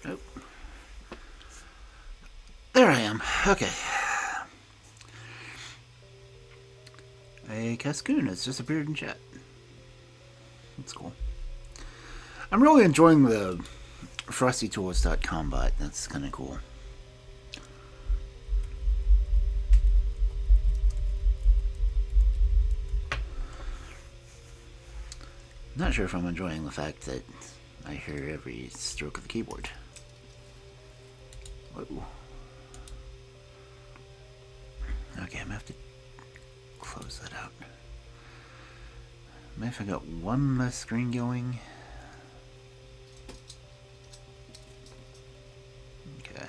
Oh, there I am. Okay. A Cascoon has just appeared in chat. That's cool. I'm really enjoying the FrostyTools.com bot. That's kind of cool. Not sure if I'm enjoying the fact that I hear every stroke of the keyboard. Whoa. Okay, I'm gonna have to close that out. Maybe if I got one less screen going. Okay.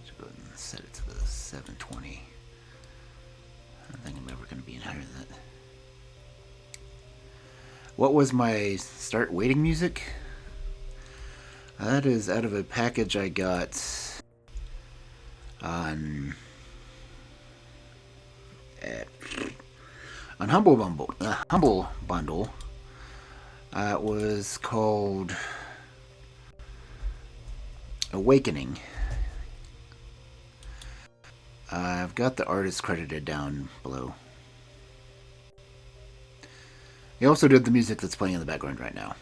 Just go ahead and set it to the 720. I don't think I'm ever going to be in higher than that. What was my start waiting music? That is out of a package I got on Humble Bundle. It was called Awakening. I've got the artist credited down below. He also did the music that's playing in the background right now.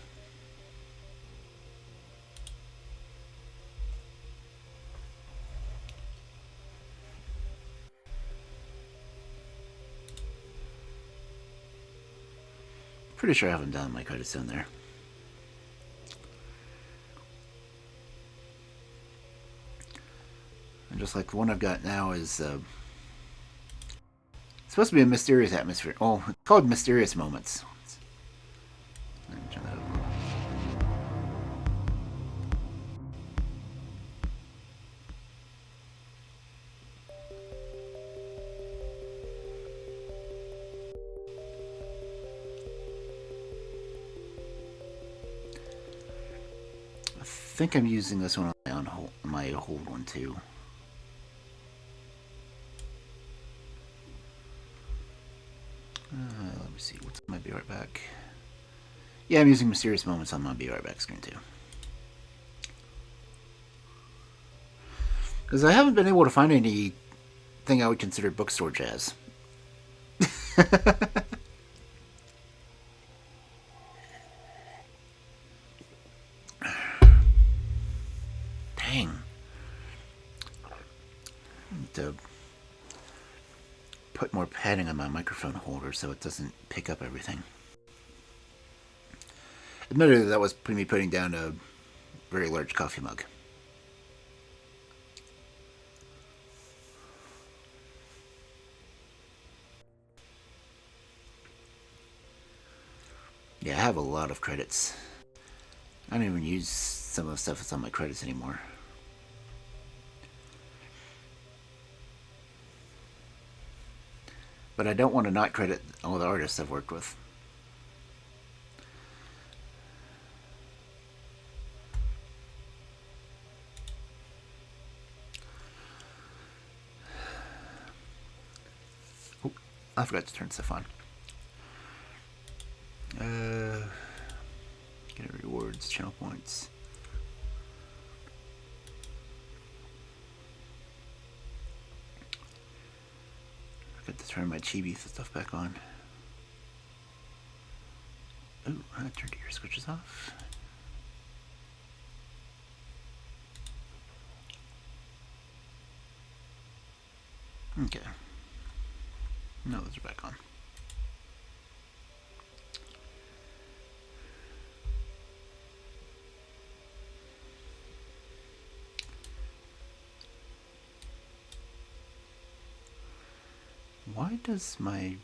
Pretty sure I haven't done my credits down there. And just like the one I've got now is it's supposed to be a mysterious atmosphere. Oh, it's called Mysterious Moments. Let me turn that over. I think I'm using this one on my hold one too. Let me see. What's my Be Right Back? Yeah, I'm using Mysterious Moments on my Be Right Back screen too. Because I haven't been able to find anything I would consider bookstore jazz. Dang. To put more padding on my microphone holder so it doesn't pick up everything. Admittedly, that was me putting down a very large coffee mug. Yeah, I have a lot of credits. I don't even use some of the stuff that's on my credits anymore. But I don't want to not credit all the artists I've worked with. Oh, I forgot to turn stuff on. Get rewards, channel points. I forgot to turn my chibi stuff back on. Oh, I turned your switches off. Okay. No, those are back on. Why does my...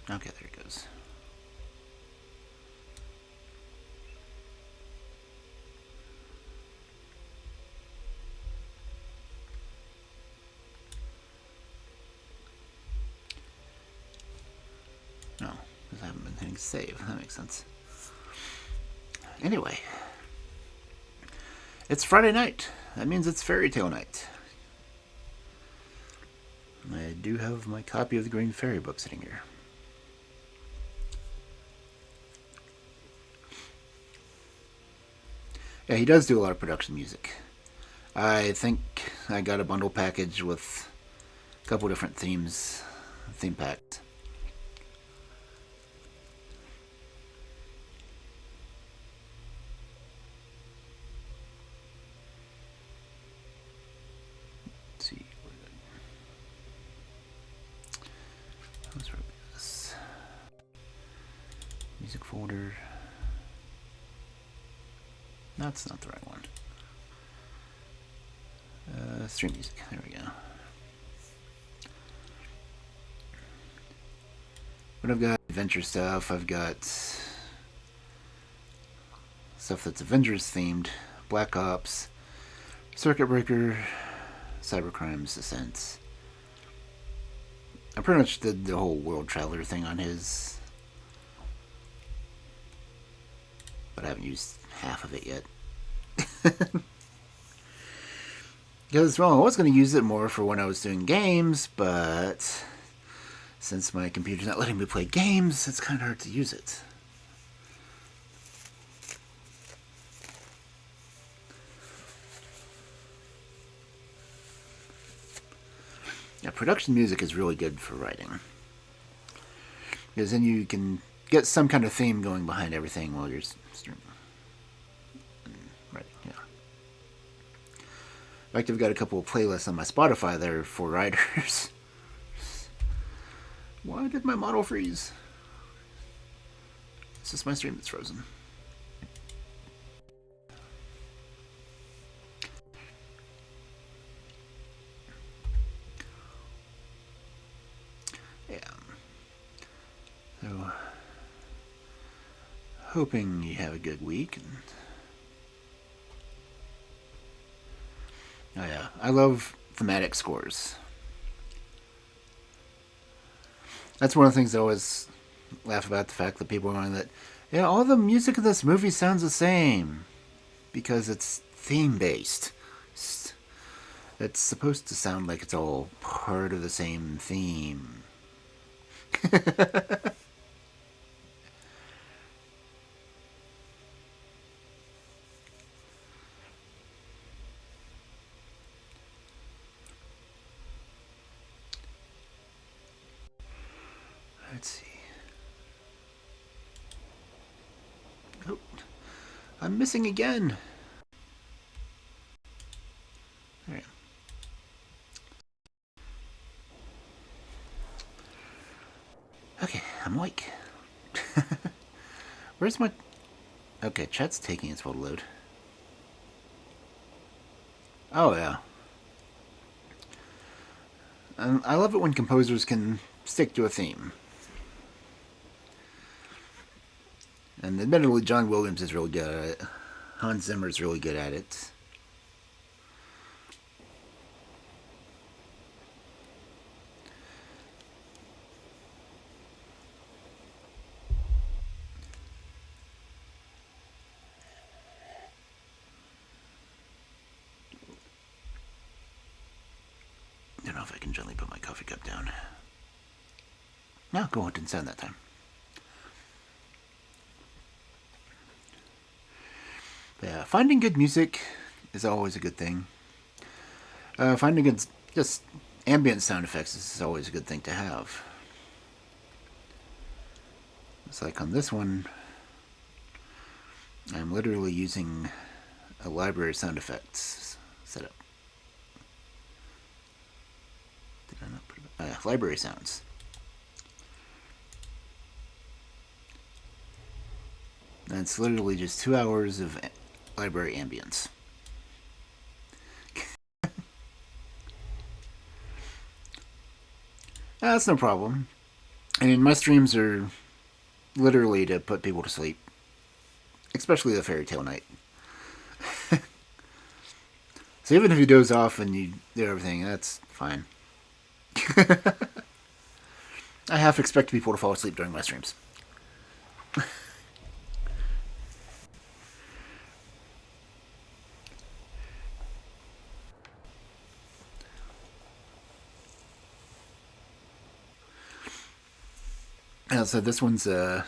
Okay, there it goes. No, because I haven't been hitting save. That makes sense. Anyway. It's Friday night. That means it's Fairy Tale night. I do have my copy of the Green Fairy book sitting here. Yeah, he does do a lot of production music. I think I got a bundle package with a couple different theme packs. Let's see. Let's rub this. Music folder. That's not the right one. Stream music. There we go. But I've got adventure stuff. I've got stuff that's Avengers themed. Black Ops, Circuit Breaker, Cybercrimes, Ascents. I pretty much did the whole World Traveler thing on his, but I haven't used half of it yet. Because, well, I was going to use it more for when I was doing games, but since my computer's not letting me play games, it's kind of hard to use it. Yeah, production music is really good for writing. Because then you can get some kind of theme going behind everything while you're streaming. Right, yeah. In fact, I've got a couple of playlists on my Spotify there for writers. Why did my model freeze? It's just my stream that's frozen. Yeah. So, hoping you have a good week. Oh yeah, I love thematic scores. That's one of the things I always laugh about, the fact that people are going that, yeah, all the music of this movie sounds the same because it's theme based. It's supposed to sound like it's all part of the same theme. Let's see. Oh, I'm missing again. There. Okay, I'm awake. Where's my... Okay, chat's taking its while to load. Oh, yeah. I love it when composers can stick to a theme. And admittedly, John Williams is really good at it. Hans Zimmer's really good at it. I don't know if I can gently put my coffee cup down. No, go on, didn't sound that time. Yeah, finding good music is always a good thing. Finding good, just ambient sound effects is always a good thing to have. It's like on this one, I'm literally using a library sound effects setup. Did I not put it? Library sounds. And it's literally just 2 hours of library ambience. That's no problem. I mean, my streams are literally to put people to sleep. Especially the fairy tale night. So even if you doze off and you do everything, that's fine. I half expect people to fall asleep during my streams. So this one's a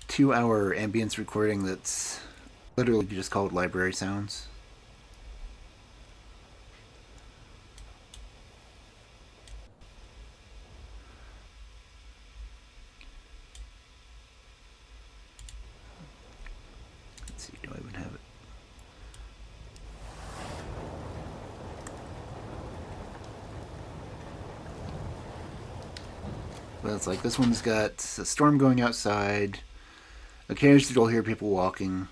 2 hour ambience recording that's Literally, you just call it library sounds. Let's see, do I even have it? Well, it's like this one's got a storm going outside. Occasionally you'll hear people walking.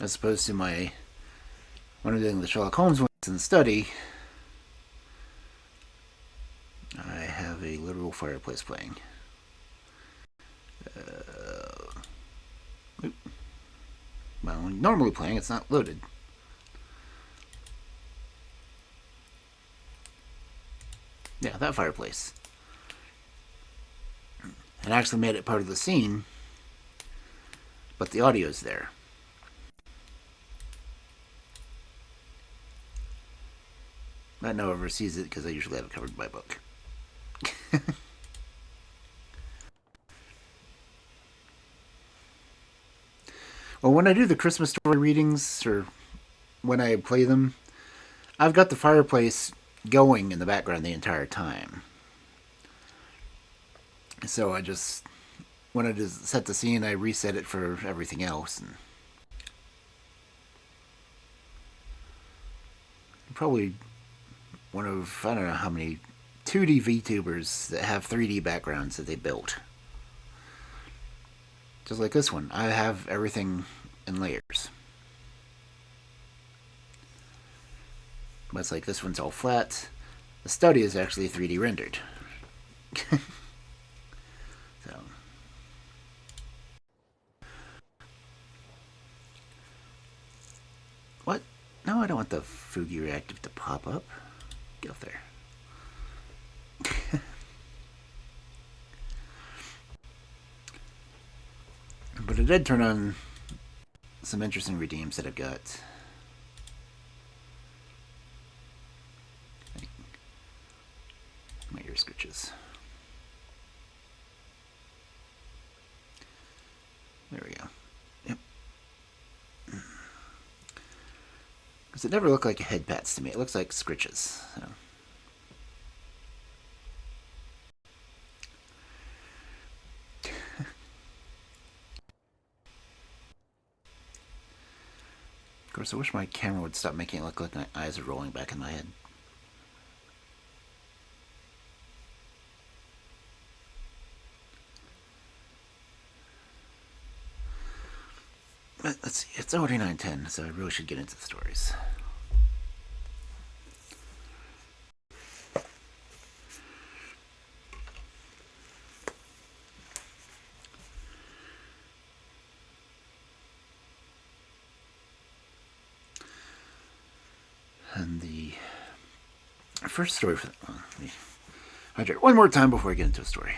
As opposed to when I'm doing the Sherlock Holmes ones in the study, I have a literal fireplace playing. Well, when normally playing, it's not loaded. Yeah, that fireplace. It actually made it part of the scene, but the audio's there. I no one ever sees it because I usually have it covered by book. Well, when I do the Christmas story readings, or when I play them, I've got the fireplace going in the background the entire time. So when I just set the scene, I reset it for everything else. And probably one of, I don't know how many 2D VTubers that have 3D backgrounds that they built. Just like this one, I have everything in layers. But it's like this one's all flat. The study is actually 3D rendered. So. What? No, I don't want the Fugi reactive to pop up. Get off there. But it did turn on some interesting redeems that I've got. My ear scratches. There we go. Yep. Because it never looked like head pats to me. It looks like scritches. So. Of course, I wish my camera would stop making it look like my eyes are rolling back in my head. But let's see, it's already 9:10, so I really should get into the stories. And the first story for let me hydrate one more time before I get into a story.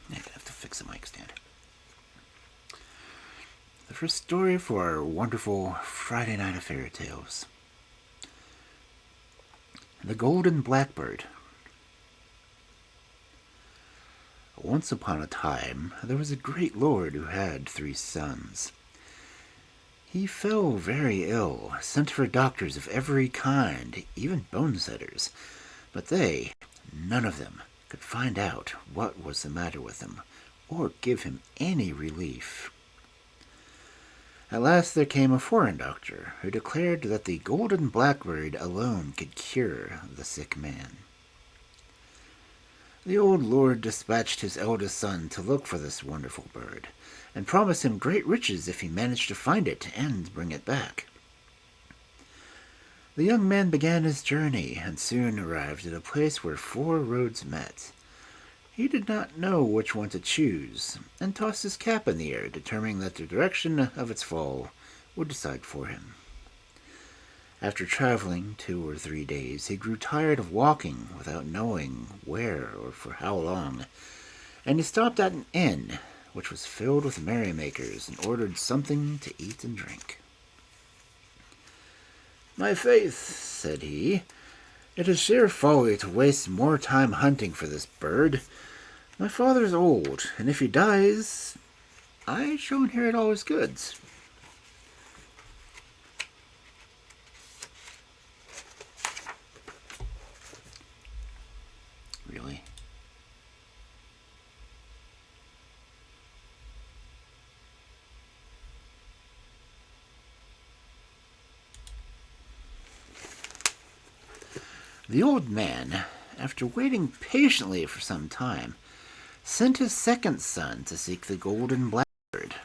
I'm gonna have to fix the mic stand. The first story for our wonderful Friday night of fairy tales. The Golden Blackbird. Once upon a time, there was a great lord who had 3 sons. He fell very ill, sent for doctors of every kind, even bone setters, but they, none of them, could find out what was the matter with him, or give him any relief. At last there came a foreign doctor, who declared that the Golden Blackbird alone could cure the sick man. The old lord dispatched his eldest son to look for this wonderful bird, and promised him great riches if he managed to find it and bring it back. The young man began his journey, and soon arrived at a place where 4 roads met. He did not know which one to choose, and tossed his cap in the air, determining that the direction of its fall would decide for him. After traveling 2 or 3 days, he grew tired of walking without knowing where or for how long, and he stopped at an inn which was filled with merrymakers, and ordered something to eat and drink. "My faith," said he, "it is sheer folly to waste more time hunting for this bird. My father's old, and if he dies, I shall inherit all his goods." Really? The old man, after waiting patiently for some time, sent his second son to seek the Golden Blackbird.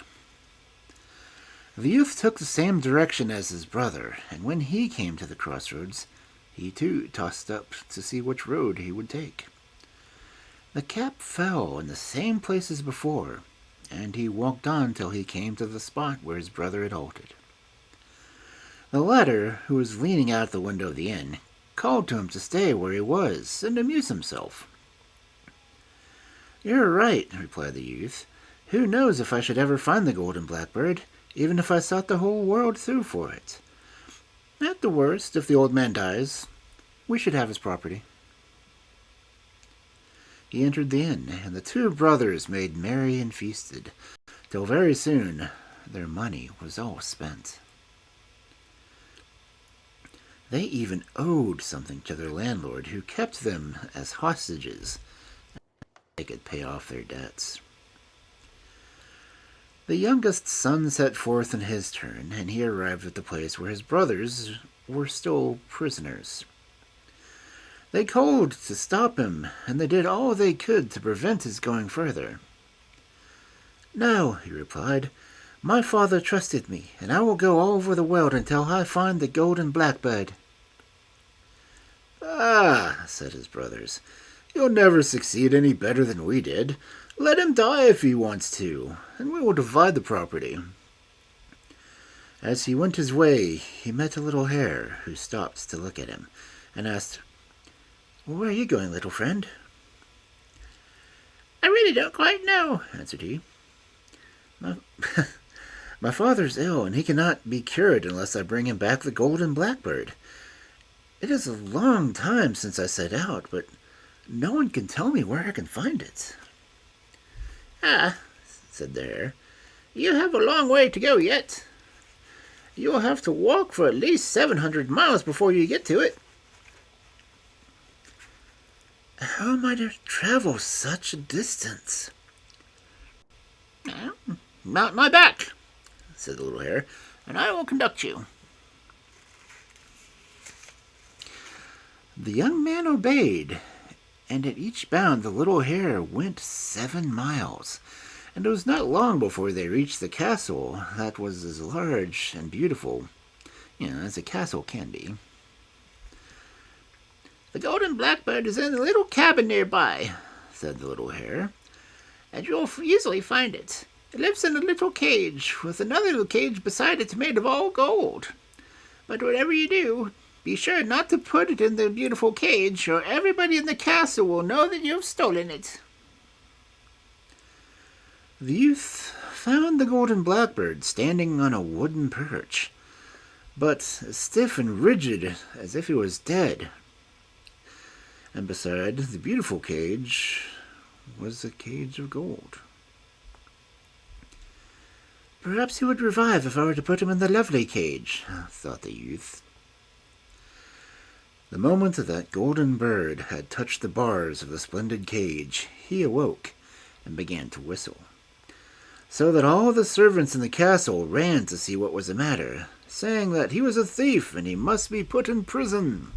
The youth took the same direction as his brother, and when he came to the crossroads, he too tossed up to see which road he would take. The cap fell in the same place as before, and he walked on till he came to the spot where his brother had halted. The latter, who was leaning out the window of the inn, called to him to stay where he was and amuse himself. "You're right," replied the youth. "Who knows if I should ever find the Golden Blackbird, even if I sought the whole world through for it. At the worst, if the old man dies, we should have his property." He entered the inn, and the two brothers made merry and feasted, till very soon their money was all spent. They even owed something to their landlord, who kept them as hostages until they could pay off their debts. The youngest son set forth in his turn, and he arrived at the place where his brothers were still prisoners. They called to stop him, and they did all they could to prevent his going further. "No," he replied, "my father trusted me, and I will go all over the world until I find the Golden Blackbird." "Ah," said his brothers, "you'll never succeed any better than we did. Let him die if he wants to, and we will divide the property." As he went his way, he met a little hare, who stopped to look at him, and asked, "Where are you going, little friend?" "I really don't quite know," answered he. My father's ill, and he cannot be cured unless I bring him back the Golden Blackbird. It is a long time since I set out, but no one can tell me where I can find it." "Ah," said the hare, "you have a long way to go yet. You will have to walk for at least 700 miles before you get to it." "How am I to travel such a distance?" "Mount my back," said the little hare, "and I will conduct you." The young man obeyed, and at each bound the little hare went 7 miles, and it was not long before they reached the castle that was as large and beautiful, as a castle can be. "The Golden Blackbird is in a little cabin nearby," said the little hare, "and you'll easily find it. It lives in a little cage, with another little cage beside it made of all gold. But whatever you do, be sure not to put it in the beautiful cage, or everybody in the castle will know that you have stolen it." The youth found the Golden Blackbird standing on a wooden perch, but as stiff and rigid as if he was dead. And beside the beautiful cage was a cage of gold. "Perhaps he would revive if I were to put him in the lovely cage," thought the youth. The moment that golden bird had touched the bars of the splendid cage, he awoke and began to whistle, so that all the servants in the castle ran to see what was the matter, saying that he was a thief and he must be put in prison.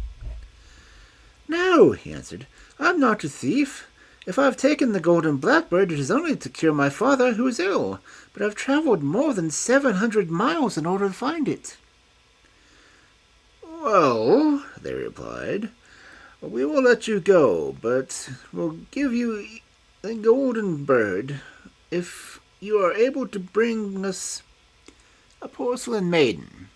"No," he answered, "I'm not a thief. If I've taken the Golden Blackbird, it is only to cure my father, who is ill, but I've traveled more than 700 miles in order to find it." "Well," they replied, "we will let you go, but we'll give you the Golden Bird if you are able to bring us a porcelain maiden."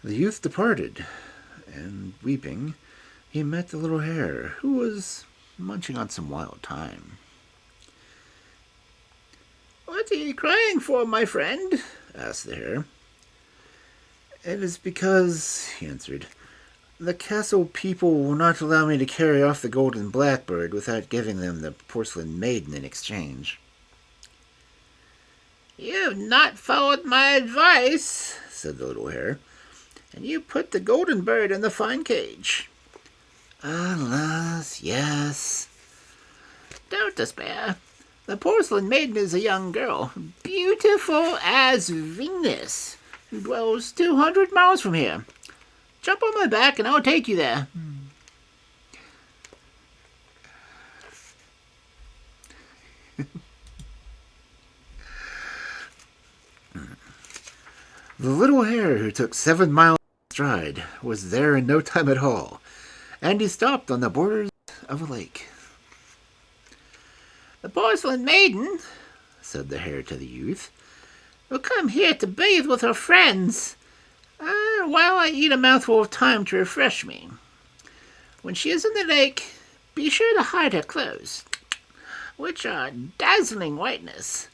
The youth departed, and weeping, he met the little hare, who was munching on some wild thyme. "What are you crying for, my friend?" asked the hare. "It is because," he answered, "the castle people will not allow me to carry off the Golden Blackbird without giving them the porcelain maiden in exchange." "You've not followed my advice," said the little hare, "and you put the golden bird in the fine cage." "Alas, yes." "Don't despair. The porcelain maiden is a young girl, beautiful as Venus, who dwells 200 miles from here. Jump on my back and I'll take you there." The little hare, who took 7 miles stride, was there in no time at all, and he stopped on the borders of a lake. "The porcelain maiden," said the hare to the youth, "will come here to bathe with her friends, while I eat a mouthful of thyme to refresh me. When she is in the lake, be sure to hide her clothes, which are dazzling whiteness,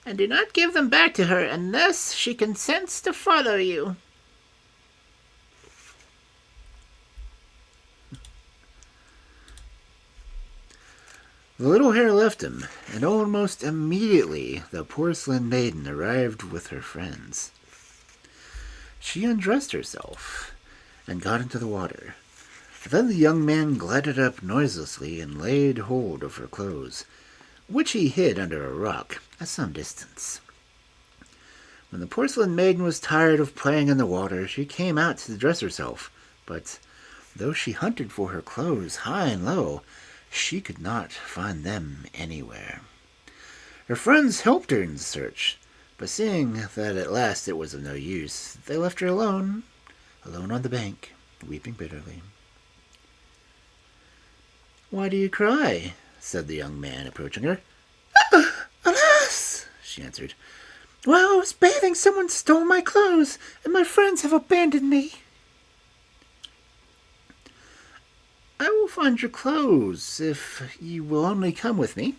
and do not give them back to her unless she consents to follow you." The little hare left him, and almost immediately the porcelain maiden arrived with her friends. She undressed herself and got into the water. Then the young man glided up noiselessly and laid hold of her clothes, which he hid under a rock at some distance. When the porcelain maiden was tired of playing in the water, she came out to dress herself, but though she hunted for her clothes high and low, she could not find them anywhere. Her friends helped her in the search, but seeing that at last it was of no use, they left her alone on the bank, weeping bitterly. "Why do you cry?" said the young man, approaching her. "Alas," she answered, "while I was bathing, someone stole my clothes, and my friends have abandoned me." "I will find your clothes if you will only come with me."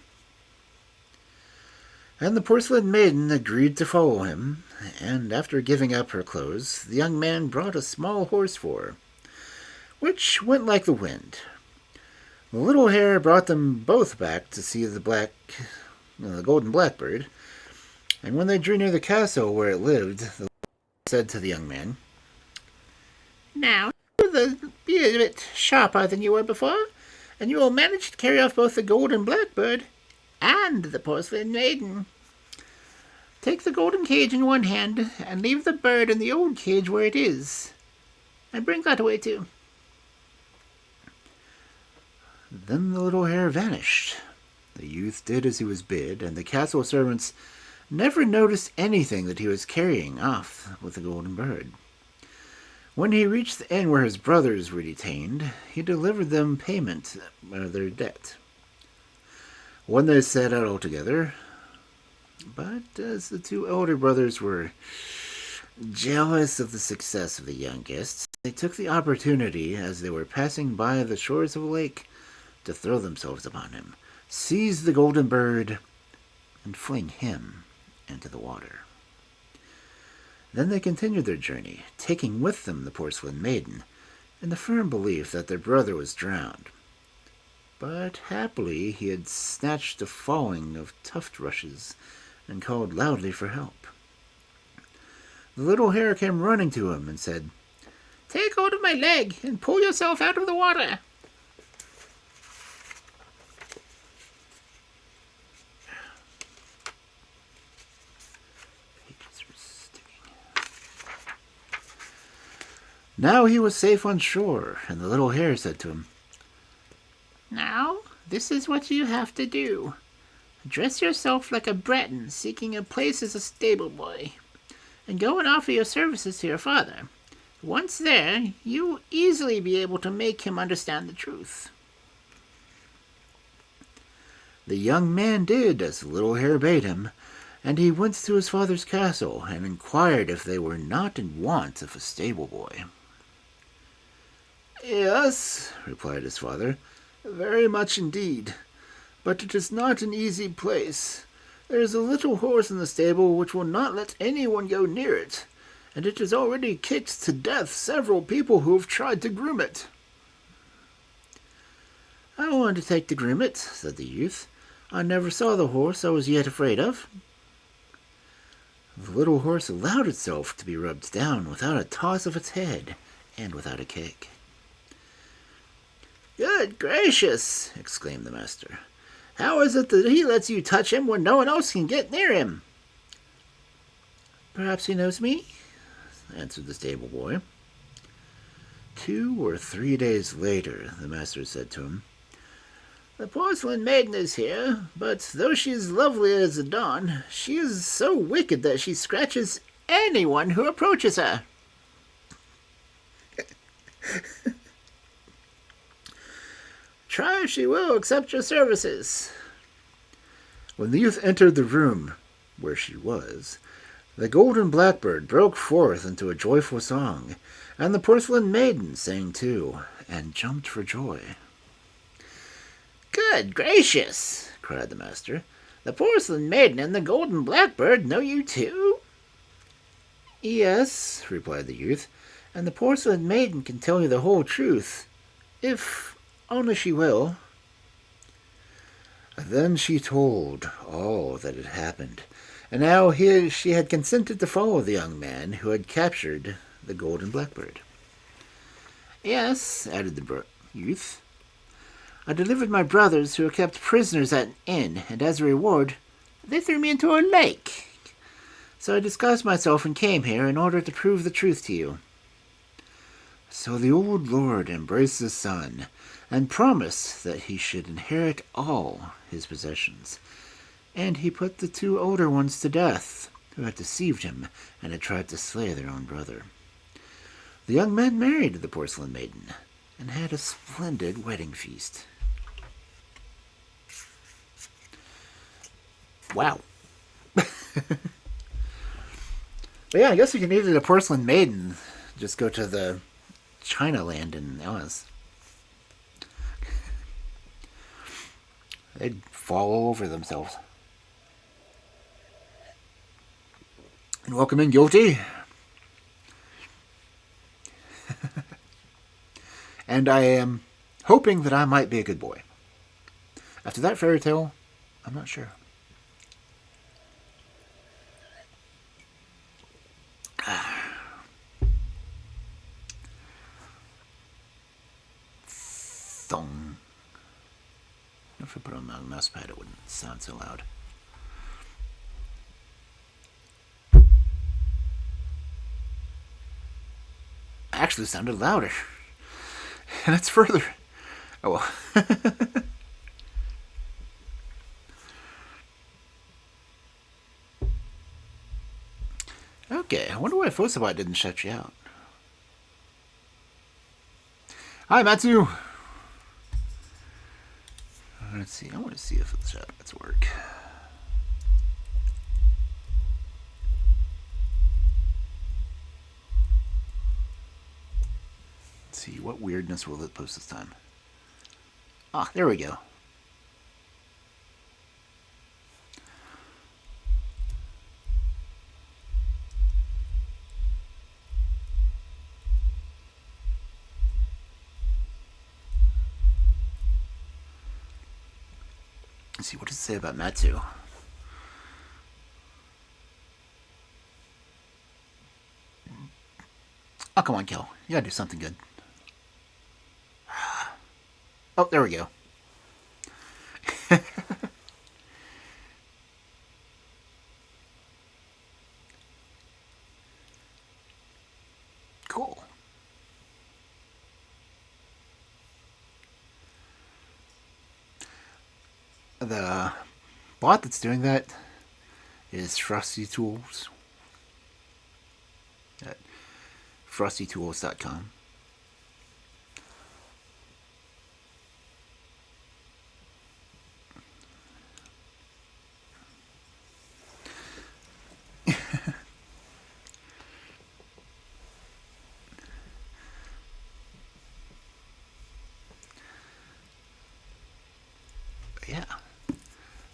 And the porcelain maiden agreed to follow him, and after giving up her clothes, the young man brought a small horse for her, which went like the wind. The little hare brought them both back to see the Golden Blackbird, and when they drew near the castle where it lived, the said to the young man, "Now, be a bit sharper than you were before, and you will manage to carry off both the Golden Blackbird and the porcelain maiden. Take the golden cage in one hand, and leave the bird in the old cage where it is. And bring that away too." Then the little hare vanished. The youth did as he was bid, and the castle servants never noticed anything that he was carrying off with the golden bird. When he reached the inn where his brothers were detained, he delivered them payment of their debt. When they set out all together, but as the 2 elder brothers were jealous of the success of the youngest, they took the opportunity as they were passing by the shores of a lake to throw themselves upon him, seize the golden bird, and fling him into the water. Then they continued their journey, taking with them the porcelain maiden, in the firm belief that their brother was drowned. But happily he had snatched a falling of tuft rushes and called loudly for help. The little hare came running to him and said, "Take hold of my leg and pull yourself out of the water." Now he was safe on shore, and the little hare said to him, "Now, this is what you have to do. Dress yourself like a Breton seeking a place as a stable boy, and go and offer your services to your father. Once there, you will easily be able to make him understand the truth." The young man did as the little hare bade him, and he went to his father's castle and inquired if they were not in want of a stable boy. "Yes," replied his father, Very much indeed. But it is not an easy place. There is a little horse in the stable which will not let anyone go near it, and it has already kicked to death several people who have tried to groom it. I will undertake to groom it, said the youth. I never saw the horse I was yet afraid of. The little horse allowed itself to be rubbed down without a toss of its head, and without a kick. Good gracious, exclaimed the master. How is it that he lets you touch him when no one else can get near him? Perhaps he knows me, answered the stable boy. 2 or 3 days later, the master said to him, The porcelain maiden is here, but though she is lovely as the dawn, she is so wicked that she scratches anyone who approaches her. Try if she will accept your services. When the youth entered the room where she was, the Golden Blackbird broke forth into a joyful song, and the porcelain maiden sang too, and jumped for joy. Good gracious, cried the master. The porcelain maiden and the Golden Blackbird know you too? Yes, replied the youth, and the porcelain maiden can tell you the whole truth, if only she will. Then she told all that had happened, and how she had consented to follow the young man who had captured the Golden Blackbird. Yes, added the youth, I delivered my brothers who were kept prisoners at an inn, and as a reward, they threw me into a lake. So I disguised myself and came here in order to prove the truth to you. So the old lord embraced his son, and promised that he should inherit all his possessions. And he put the 2 older ones to death, who had deceived him and had tried to slay their own brother. The young man married the porcelain maiden, and had a splendid wedding feast. Wow. But yeah, I guess if you needed a porcelain maiden, just go to the China land in Oz. They'd fall all over themselves. And welcome in, guilty. And I am hoping that I might be a good boy. After that fairy tale, I'm not sure. Thong. If I put on my mouse pad, it wouldn't sound so loud. Actually sounded louder. And it's further. Oh well. Okay, I wonder why Fosabot didn't shut you out. Hi, Matsu! Let's see, I want to see if the chat bets work. Let's see, what weirdness will it post this time? Ah, there we go. Let's see, what does it say about Matsu? Oh, come on, Kel. You gotta do something good. Oh, there we go. Cool. The bot that's doing that is Frosty Tools at frostytools.com.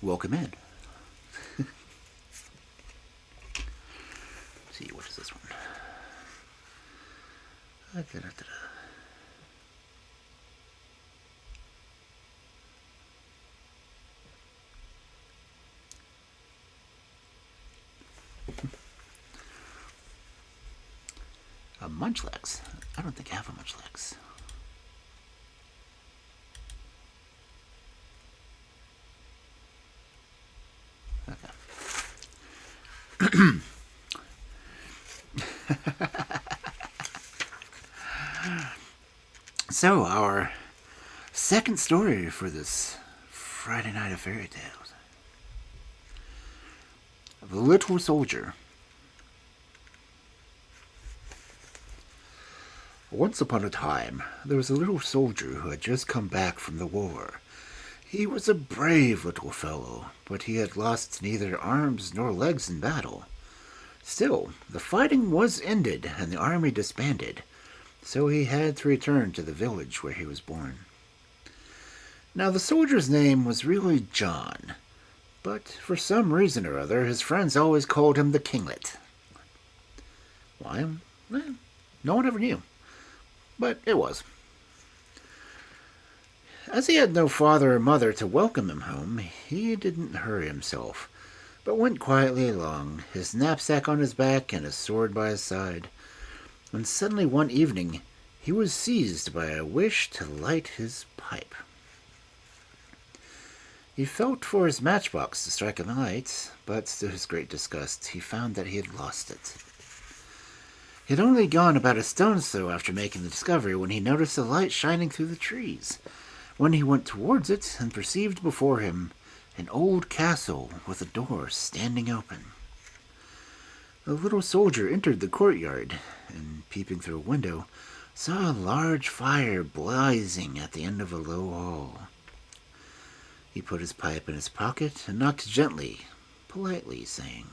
welcome in. Let's see, what is this one? A Munchlax. I don't think I have a Munchlax. Okay. So, our second story for this Friday night of fairy tales. The Little Soldier. Once upon a time, there was a little soldier who had just come back from the war. He was a brave little fellow, but he had lost neither arms nor legs in battle. Still, the fighting was ended and the army disbanded, so he had to return to the village where he was born. Now, the soldier's name was really John, but for some reason or other, his friends always called him the Kinglet. Why? Well, no one ever knew. But it was. As he had no father or mother to welcome him home, he didn't hurry himself, but went quietly along, his knapsack on his back and his sword by his side, when suddenly one evening he was seized by a wish to light his pipe. He felt for his matchbox to strike a light, but to his great disgust he found that he had lost it. He had only gone about a stone's throw after making the discovery when he noticed a light shining through the trees. When he went towards it and perceived before him an old castle with a door standing open. The little soldier entered the courtyard and, peeping through a window, saw a large fire blazing at the end of a low hall. He put his pipe in his pocket and knocked gently, politely, saying,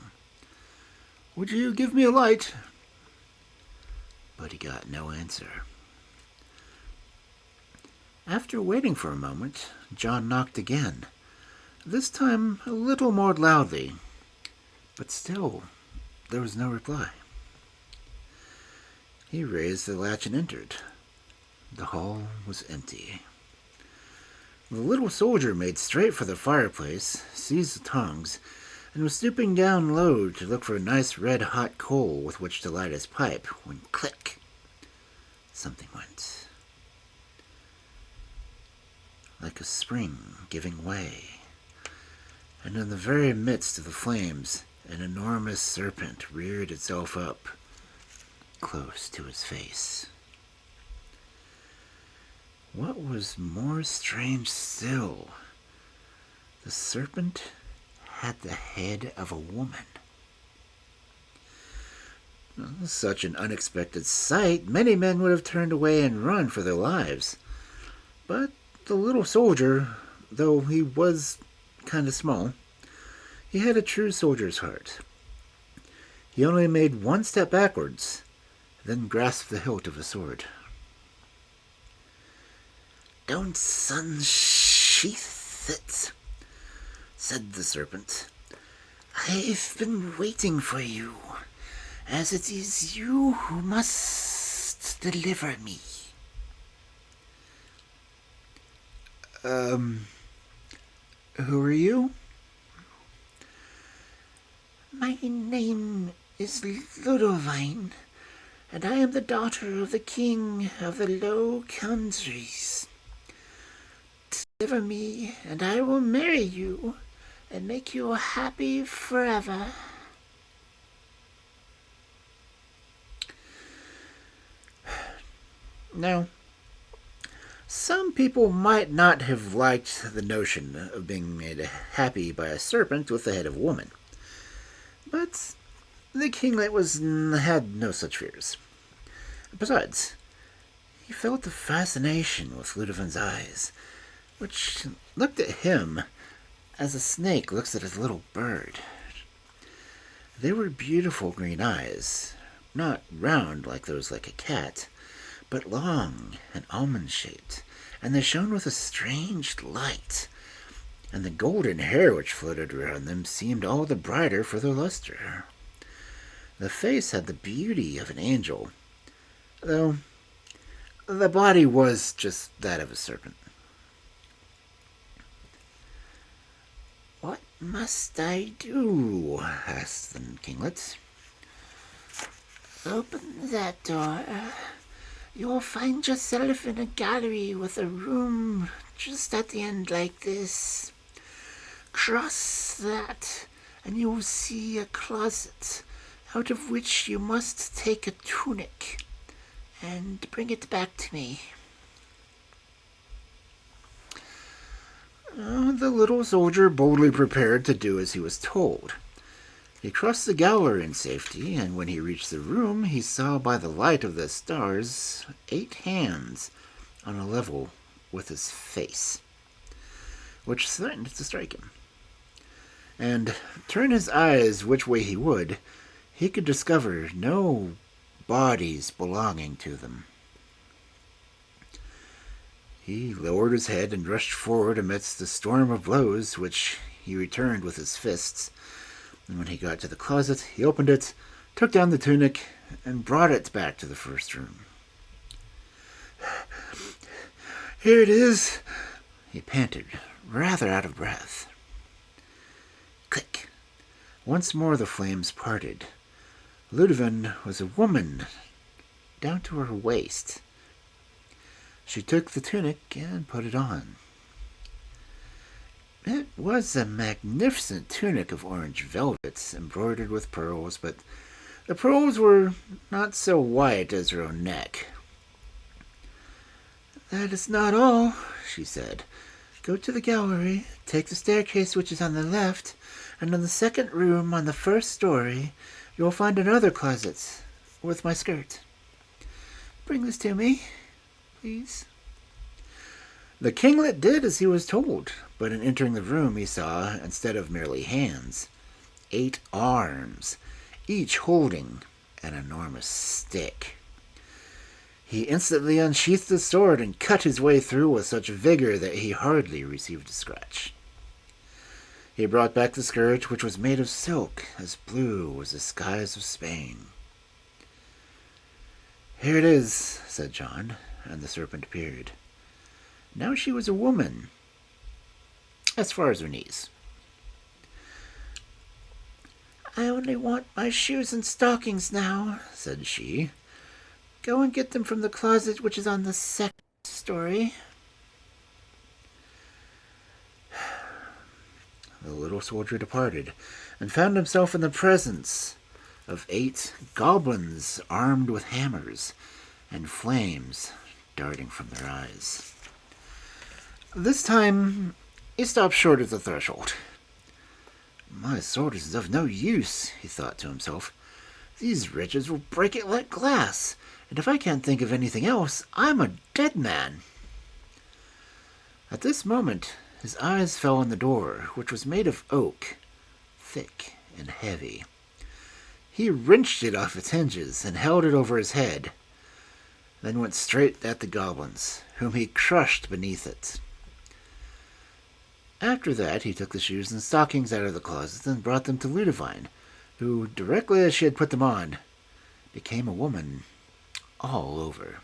"Would you give me a light?" But he got no answer. After waiting for a moment, John knocked again, this time a little more loudly, but still there was no reply. He raised the latch and entered. The hall was empty. The little soldier made straight for the fireplace, seized the tongs, and was stooping down low to look for a nice red-hot coal with which to light his pipe, when click! Something went. Like a spring giving way, and in the very midst of the flames, an enormous serpent reared itself up, close to his face. What was more strange still, the serpent had the head of a woman. Such an unexpected sight, many men would have turned away and run for their lives. But the little soldier, though he was kind of small, he had a true soldier's heart. He only made one step backwards, then grasped the hilt of a sword. "Don't unsheath it," said the serpent. "I've been waiting for you, as it is you who must deliver me." Who are you? "My name is Ludovine, and I am the daughter of the king of the Low Countries. Deliver me, and I will marry you and make you happy forever." Now, some people might not have liked the notion of being made happy by a serpent with the head of a woman, but the kinglet had no such fears. Besides, he felt a fascination with Ludovine's eyes, which looked at him as a snake looks at a little bird. They were beautiful green eyes, not round like those like a cat, but long and almond-shaped, and they shone with a strange light. and the golden hair which floated around them seemed all the brighter for their luster. The face had the beauty of an angel, though the body was just that of a serpent. "What must I do?" asked the kinglet. "Open that door. You'll find yourself in a gallery with a room just at the end like this. Cross that, and you will see a closet, out of which you must take a tunic and bring it back to me." The little soldier boldly prepared to do as he was told. He crossed the gallery in safety, and when he reached the room, he saw by the light of the stars 8 hands on a level with his face, which threatened to strike him. And turn his eyes which way he would, he could discover no bodies belonging to them. He lowered his head and rushed forward amidst the storm of blows, which he returned with his fists. And when he got to the closet, he opened it, took down the tunic, and brought it back to the first room. "Here it is," he panted, rather out of breath. Click! Once more the flames parted. Ludovine was a woman, down to her waist. She took the tunic and put it on. It was a magnificent tunic of orange velvet, embroidered with pearls, but the pearls were not so white as her own neck. "That is not all," she said. "Go to the gallery, take the staircase which is on the left, and in the second room on the first story you will find another closet with my skirt. Bring this to me, please." The kinglet did as he was told, but in entering the room he saw, instead of merely hands, 8 arms, each holding an enormous stick. He instantly unsheathed his sword and cut his way through with such vigor that he hardly received a scratch. He brought back the skirt, which was made of silk, as blue as the skies of Spain. "Here it is," said John, and the serpent appeared. Now she was a woman, as far as her knees. "I only want my shoes and stockings now," said she. "Go and get them from the closet which is on the second story." The little soldier departed, and found himself in the presence of 8 goblins armed with hammers, and flames darting from their eyes. This time, he stopped short at the threshold. "My sword is of no use," he thought to himself. "These wretches will break it like glass, and if I can't think of anything else, I'm a dead man." At this moment, his eyes fell on the door, which was made of oak, thick and heavy. He wrenched it off its hinges and held it over his head, then went straight at the goblins, whom he crushed beneath it. After that, he took the shoes and stockings out of the closet and brought them to Ludovine, who, directly as she had put them on, became a woman all over.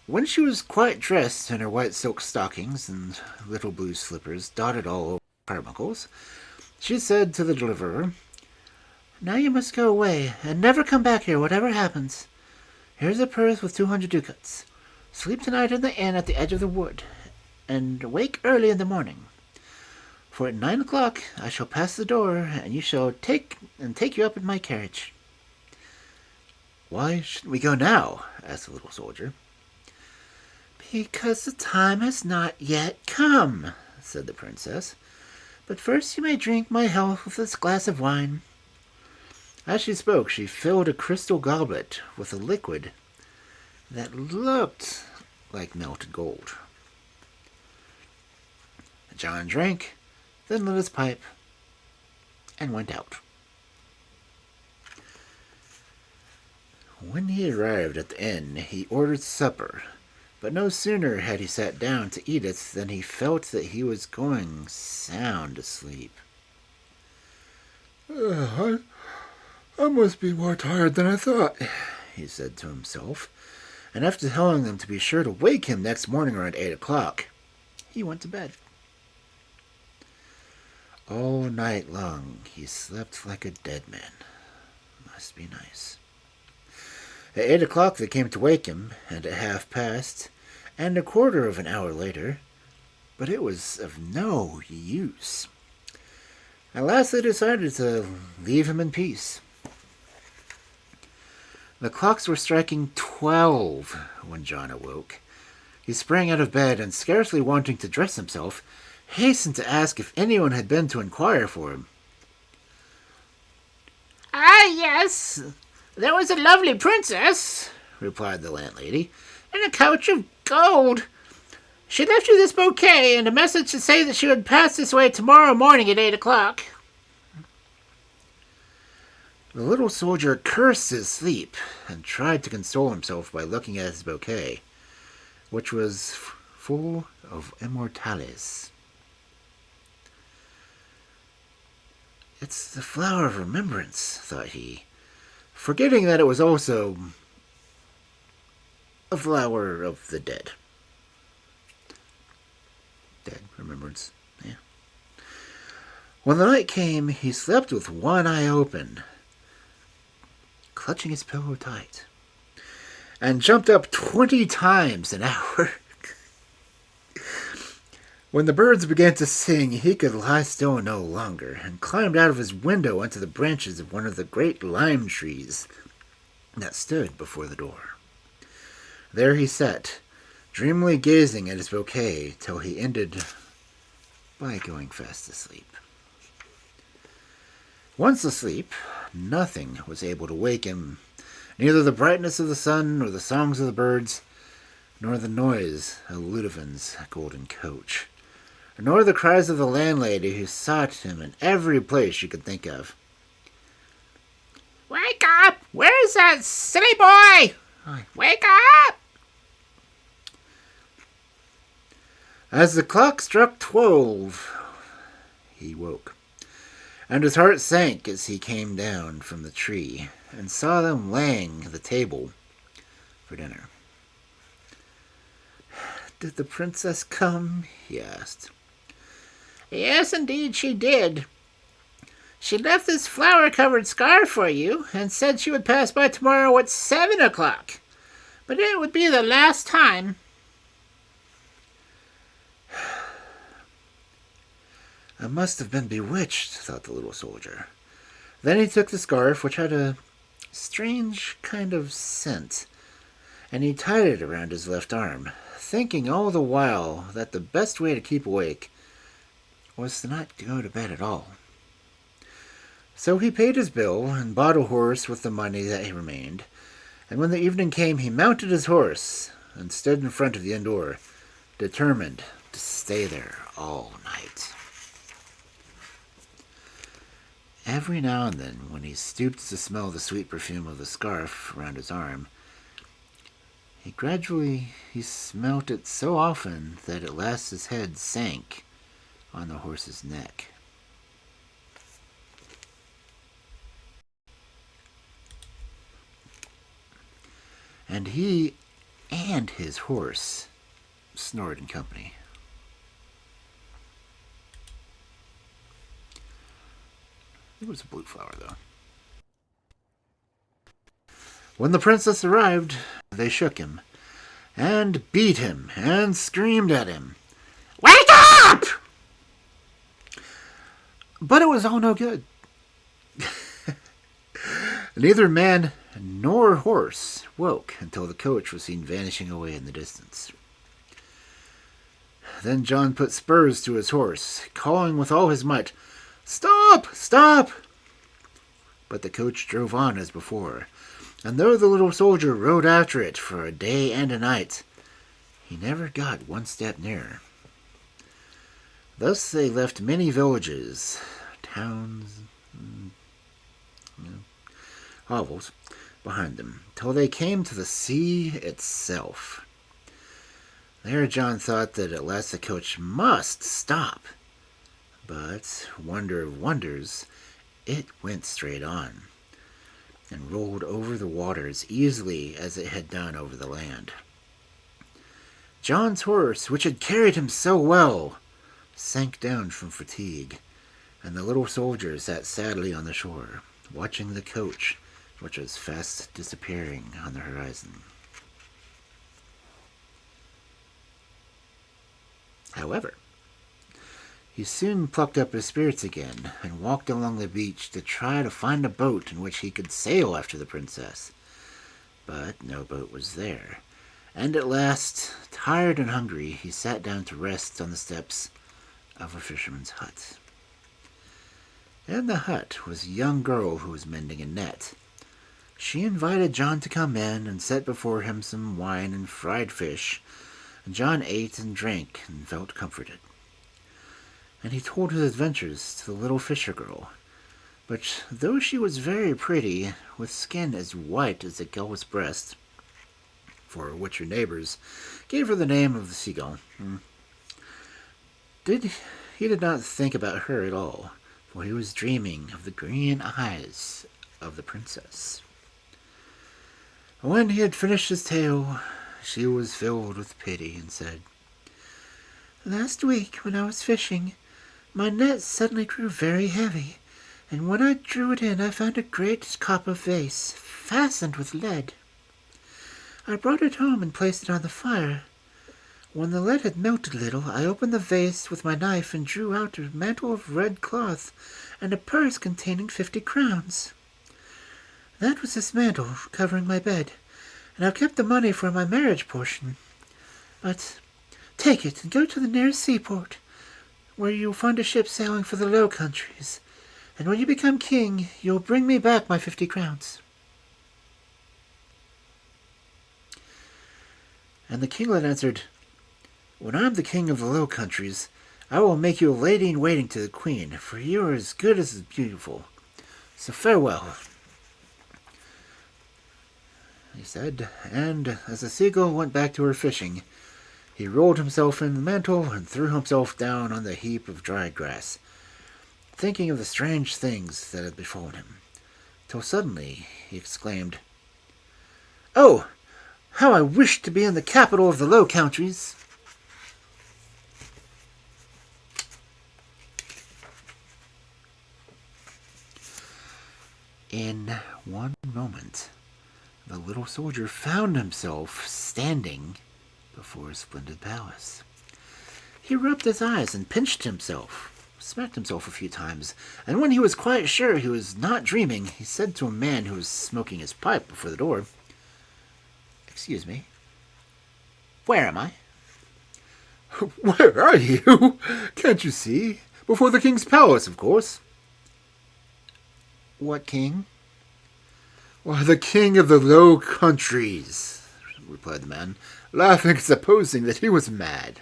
When she was quite dressed in her white silk stockings and little blue slippers dotted all over carbuncles, she said to the deliverer, "Now you must go away, and never come back here, whatever happens. Here's a purse with 200 ducats. Sleep tonight in the inn at the edge of the wood, and wake early in the morning. For at 9 o'clock I shall pass the door, and you shall take you up in my carriage." "Why shouldn't we go now?" asked the little soldier. "Because the time has not yet come," said the princess. "But first you may drink my health with this glass of wine." As she spoke, she filled a crystal goblet with a liquid that looked like melted gold. John drank, then lit his pipe, and went out. When he arrived at the inn, he ordered supper, But no sooner had he sat down to eat it than he felt that he was going sound asleep. I must be more tired than I thought, he said to himself, and after telling them to be sure to wake him next morning around 8 o'clock, he went to bed. All night long he slept like a dead man. Must be nice. At 8 o'clock they came to wake him, and at 1:30, and a quarter of an hour later, but it was of no use. At last they decided to leave him in peace. The clocks were striking 12 when John awoke. He sprang out of bed and, scarcely wanting to dress himself, hastened to ask if anyone had been to inquire for him. "Ah, yes. There was a lovely princess," replied the landlady, "in a couch of gold. She left you this bouquet and a message to say that she would pass this way tomorrow morning at 8 o'clock. The little soldier cursed his sleep and tried to console himself by looking at his bouquet, which was full of immortales. It's the flower of remembrance, thought he, forgetting that it was also a flower of the dead. Dead remembrance, yeah. When the night came, he slept with one eye open, clutching his pillow tight, and jumped up 20 times an hour. When the birds began to sing, he could lie still no longer, and climbed out of his window onto the branches of one of the great lime trees that stood before the door. There he sat, dreamily gazing at his bouquet, till he ended by going fast asleep. Once asleep, nothing was able to wake him, neither the brightness of the sun, nor the songs of the birds, nor the noise of Ludovic's golden coach, nor the cries of the landlady who sought him in every place she could think of. "Wake up! Where's that silly boy? Wake up!" As the clock struck 12, he woke, and his heart sank as he came down from the tree and saw them laying the table for dinner. "Did the princess come?" he asked. "Yes, indeed she did. She left this flower-covered scarf for you, and said she would pass by tomorrow at 7 o'clock. But it would be the last time." "I must have been bewitched," thought the little soldier. Then he took the scarf, which had a strange kind of scent, and he tied it around his left arm, thinking all the while that the best way to keep awake was to not go to bed at all. So he paid his bill and bought a horse with the money that remained, and when the evening came he mounted his horse and stood in front of the inn door, determined to stay there all night. Every now and then, when he stooped to smell the sweet perfume of the scarf around his arm, he smelt it so often that at last his head sank on the horse's neck. And he and his horse snored in company. It was a blue flower, though. When the princess arrived, they shook him, and beat him, and screamed at him, "Wake up!" But it was all no good. Neither man nor horse woke until the coach was seen vanishing away in the distance. Then John put spurs to his horse, calling with all his might, "Stop! Stop!" But the coach drove on as before, and though the little soldier rode after it for a day and a night, he never got one step nearer. Thus they left many villages, towns, hovels behind them, till they came to the sea itself. There John thought that at last the coach must stop. But, wonder of wonders, it went straight on, and rolled over the water as easily as it had done over the land. John's horse, which had carried him so well, sank down from fatigue, and the little soldier sat sadly on the shore, watching the coach, which was fast disappearing on the horizon. However, he soon plucked up his spirits again and walked along the beach to try to find a boat in which he could sail after the princess. But no boat was there, and at last, tired and hungry, he sat down to rest on the steps of a fisherman's hut. In the hut was a young girl who was mending a net. She invited John to come in and set before him some wine and fried fish, and John ate and drank and felt comforted. And he told his adventures to the little fisher girl. But though she was very pretty, with skin as white as a gull's breast, for which her neighbors gave her the name of the seagull, he did not think about her at all, for he was dreaming of the green eyes of the princess. When he had finished his tale, she was filled with pity and said, "Last week, when I was fishing, my net suddenly grew very heavy, and when I drew it in, I found a great copper vase fastened with lead. I brought it home and placed it on the fire. When the lead had melted a little, I opened the vase with my knife and drew out a mantle of red cloth and a purse containing 50 crowns. That was this mantle covering my bed, and I've kept the money for my marriage portion. But take it and go to the nearest seaport, where you'll find a ship sailing for the Low Countries, and when you become king, you'll bring me back my 50 crowns." And the kinglet answered, "When I am the king of the Low Countries, I will make you a lady-in-waiting to the queen, for you are as good as beautiful. So farewell," he said, and as the seagull went back to her fishing, he rolled himself in the mantle and threw himself down on the heap of dried grass, thinking of the strange things that had befallen him, till suddenly he exclaimed, "Oh, how I wish to be in the capital of the Low Countries!" In one moment, the little soldier found himself standing before a splendid palace. He rubbed his eyes and pinched himself, smacked himself a few times, and when he was quite sure he was not dreaming, he said to a man who was smoking his pipe before the door, "Excuse me, where am I?" "Where are you? Can't you see? Before the king's palace, of course." "What king?" "Why, the king of the Low Countries," replied the man, laughing and supposing that he was mad.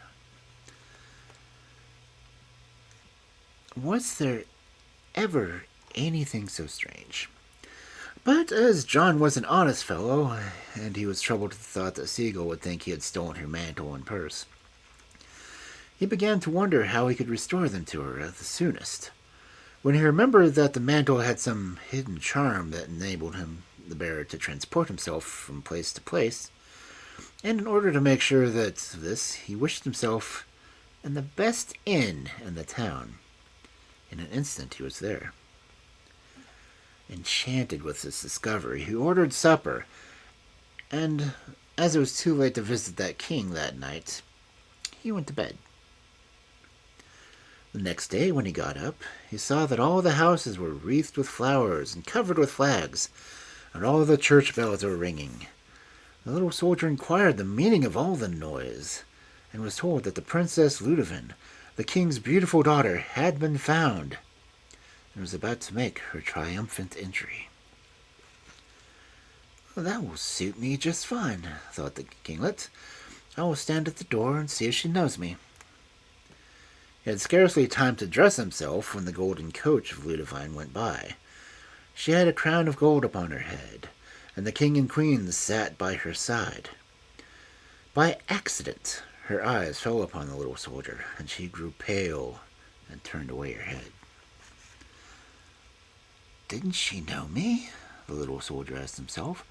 Was there ever anything so strange? But as John was an honest fellow, and he was troubled at the thought that Seagull would think he had stolen her mantle and purse, he began to wonder how he could restore them to her at the soonest. When he remembered that the mantle had some hidden charm that enabled the bearer to transport himself from place to place, and in order to make sure of this, he wished himself in the best inn in the town. In an instant he was there. Enchanted with this discovery, he ordered supper, and as it was too late to visit that king that night, he went to bed. The next day, when he got up, he saw that all the houses were wreathed with flowers and covered with flags, and all the church bells were ringing. The little soldier inquired the meaning of all the noise, and was told that the Princess Ludovine, the king's beautiful daughter, had been found, and was about to make her triumphant entry. "Well, that will suit me just fine," thought the kinglet. "I will stand at the door and see if she knows me." He had scarcely time to dress himself when the golden coach of Ludovine went by. She had a crown of gold upon her head, and the king and queen sat by her side. By accident, Her eyes fell upon the little soldier, and she grew pale and turned away her head. Didn't she know me? The little soldier asked himself.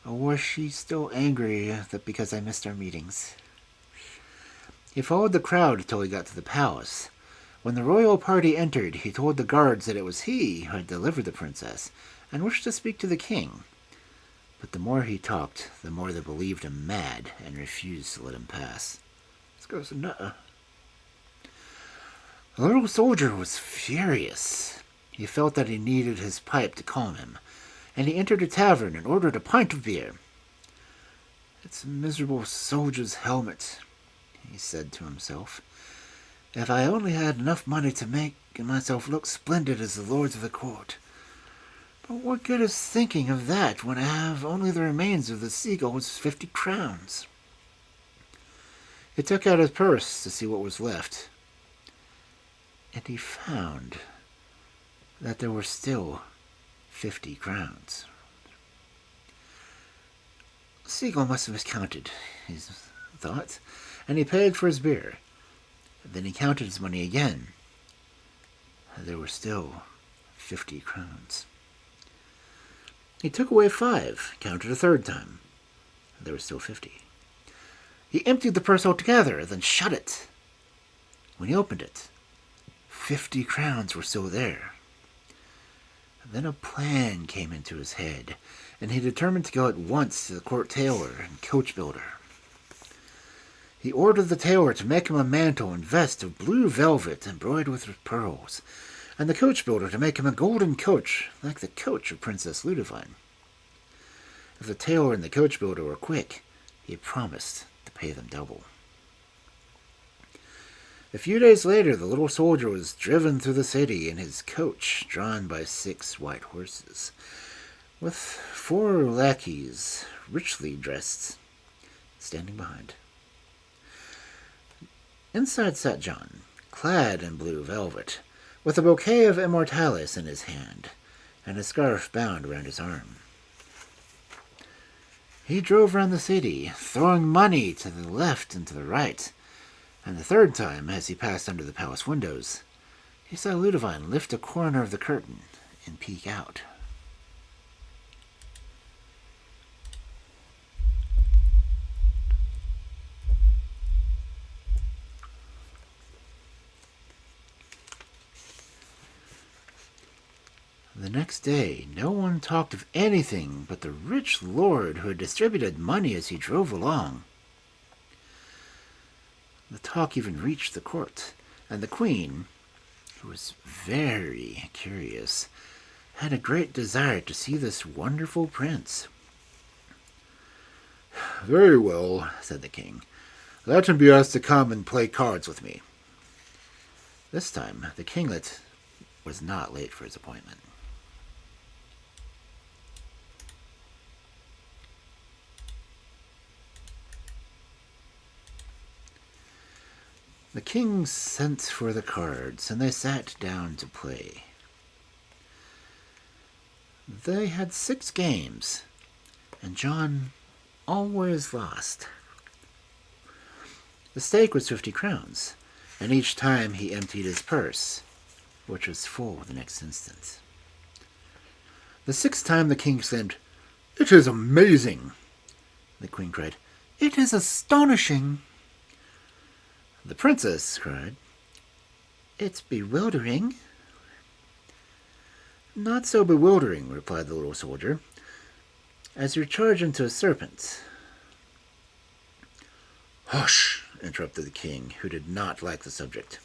Or was she still angry that because I missed our meetings? He followed the crowd till he got to the palace. When the royal party entered, he told the guards that it was he who had delivered the princess, and wished to speak to the king. But the more he talked, the more they believed him mad and refused to let him pass. This guy's a nutter. The little soldier was furious. He felt that he needed his pipe to calm him, and he entered a tavern and ordered a pint of beer. It's a miserable soldier's helmet, he said to himself. If I only had enough money to make myself look splendid as the lords of the court. But what good is thinking of that when I have only the remains of the seagull's 50 crowns? He took out his purse to see what was left, and he found that there were still 50 crowns. The seagull must have miscounted, he thought, and he paid for his beer. Then he counted his money again. There were still 50 crowns. He took away 5, counted a third time. There were still 50. He emptied the purse altogether, then shut it. When he opened it, 50 crowns were still there. Then a plan came into his head, and he determined to go at once to the court tailor and coach builder. He ordered the tailor to make him a mantle and vest of blue velvet embroidered with pearls, and the coach builder to make him a golden coach like the coach of Princess Ludovine. If the tailor and the coach builder were quick, he promised to pay them double. A few days later, the little soldier was driven through the city in his coach, drawn by 6 white horses, with 4 lackeys, richly dressed, standing behind. Inside sat John, clad in blue velvet, with a bouquet of immortalis in his hand, and a scarf bound around his arm. He drove round the city, throwing money to the left and to the right, and the third time, as he passed under the palace windows, he saw Ludovine lift a corner of the curtain and peek out. The next day, no one talked of anything but the rich lord who had distributed money as he drove along. The talk even reached the court, and the queen, who was very curious, had a great desire to see this wonderful prince. Very well, said the king. Let him be asked to come and play cards with me. This time, the kinglet was not late for his appointment. The king sent for the cards, and they sat down to play. They had 6 games, and John always lost. The stake was 50 crowns, and each time he emptied his purse, which was full the next instant. The 6th time the king exclaimed, "It is amazing!" The queen cried, "It is astonishing!" The princess cried, "It's bewildering." "Not so bewildering," replied the little soldier, "as your charge into a serpent." "Hush!" interrupted the king, who did not like the subject.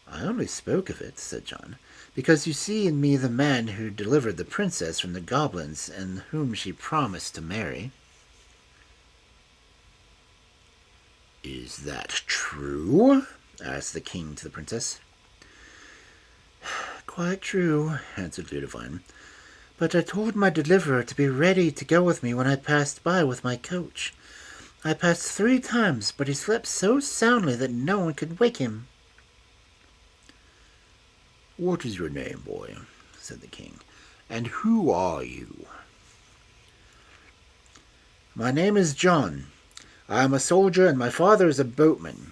"I only spoke of it," said John, "because you see in me the man who delivered the princess from the goblins and whom she promised to marry." "Is that true?" asked the king to the princess. "Quite true," answered Ludovine. "But I told my deliverer to be ready to go with me when I passed by with my coach. I passed 3 times, but he slept so soundly that no one could wake him." "What is your name, boy?" said the king. "And who are you?" "My name is John. I am a soldier, and my father is a boatman.